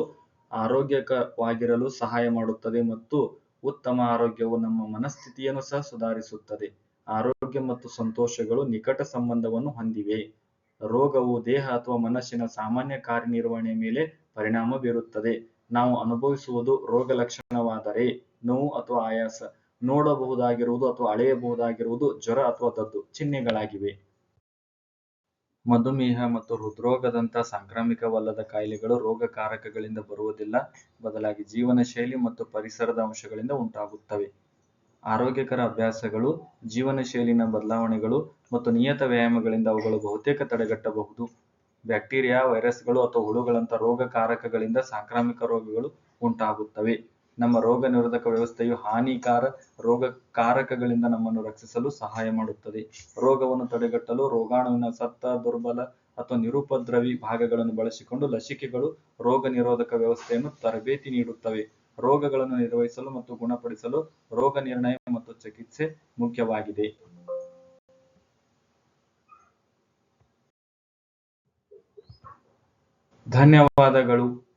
ಆರೋಗ್ಯಕರವಾಗಿರಲು ಸಹಾಯ ಮಾಡುತ್ತದೆ ಮತ್ತು ಉತ್ತಮ ಆರೋಗ್ಯವು ನಮ್ಮ ಮನಸ್ಥಿತಿಯನ್ನು ಸಹ ಸುಧಾರಿಸುತ್ತದೆ. ಆರೋಗ್ಯ ಮತ್ತು ಸಂತೋಷಗಳು ನಿಕಟ ಸಂಬಂಧವನ್ನು ಹೊಂದಿವೆ. ರೋಗವು ದೇಹ ಅಥವಾ ಮನಸ್ಸಿನ ಸಾಮಾನ್ಯ ಕಾರ್ಯನಿರ್ವಹಣೆಯ ಮೇಲೆ ಪರಿಣಾಮ ಬೀರುತ್ತದೆ. ನಾವು ಅನುಭವಿಸುವುದು ರೋಗಲಕ್ಷಣವಾದರೆ ನೋವು ಅಥವಾ ಆಯಾಸ, ನೋಡಬಹುದಾಗಿರುವುದು ಅಥವಾ ಅಳೆಯಬಹುದಾಗಿರುವುದು ಜ್ವರ ಅಥವಾ ದದ್ದು ಚಿಹ್ನೆಗಳಾಗಿವೆ. ಮಧುಮೇಹ ಮತ್ತು ಹೃದ್ರೋಗದಂತಹ ಸಾಂಕ್ರಾಮಿಕವಲ್ಲದ ಕಾಯಿಲೆಗಳು ರೋಗಕಾರಕಗಳಿಂದ ಬರುವುದಿಲ್ಲ, ಬದಲಾಗಿ ಜೀವನ ಶೈಲಿ ಮತ್ತು ಪರಿಸರದ ಅಂಶಗಳಿಂದ ಉಂಟಾಗುತ್ತವೆ. ಆರೋಗ್ಯಕರ ಅಭ್ಯಾಸಗಳು, ಜೀವನ ಶೈಲಿನ ಬದಲಾವಣೆಗಳು ಮತ್ತು ನಿಯತ ವ್ಯಾಯಾಮಗಳಿಂದ ಅವುಗಳು ಬಹುತೇಕ ತಡೆಗಟ್ಟಬಹುದು. ಬ್ಯಾಕ್ಟೀರಿಯಾ, ವೈರಸ್ಗಳು ಅಥವಾ ಹುಳುಗಳಂತಹ ರೋಗಕಾರಕಗಳಿಂದ ಸಾಂಕ್ರಾಮಿಕ ರೋಗಗಳು ಉಂಟಾಗುತ್ತವೆ. ನಮ್ಮ ರೋಗ ನಿರೋಧಕ ವ್ಯವಸ್ಥೆಯು ಹಾನಿಕಾರಕ ರೋಗಕಾರಕಗಳಿಂದ ನಮ್ಮನ್ನು ರಕ್ಷಿಸಲು ಸಹಾಯ ಮಾಡುತ್ತದೆ. ರೋಗವನ್ನು ತಡೆಗಟ್ಟಲು ರೋಗಾಣುವಿನ ಸತ್ತ, ದುರ್ಬಲ ಅಥವಾ ನಿರುಪದ್ರವಿ ಭಾಗಗಳನ್ನು ಬಳಸಿಕೊಂಡು ಲಸಿಕೆಗಳು ರೋಗ ನಿರೋಧಕ ವ್ಯವಸ್ಥೆಯನ್ನು ತರಬೇತಿ ನೀಡುತ್ತವೆ ರೋಗಗಳನ್ನು ನಿರ್ವಹಿಸಲು ಮತ್ತು ಗುಣಪಡಿಸಲು ರೋಗ ನಿರ್ಣಯ ಮತ್ತು ಚಿಕಿತ್ಸೆ ಮುಖ್ಯವಾಗಿದೆ. ಧನ್ಯವಾದಗಳು.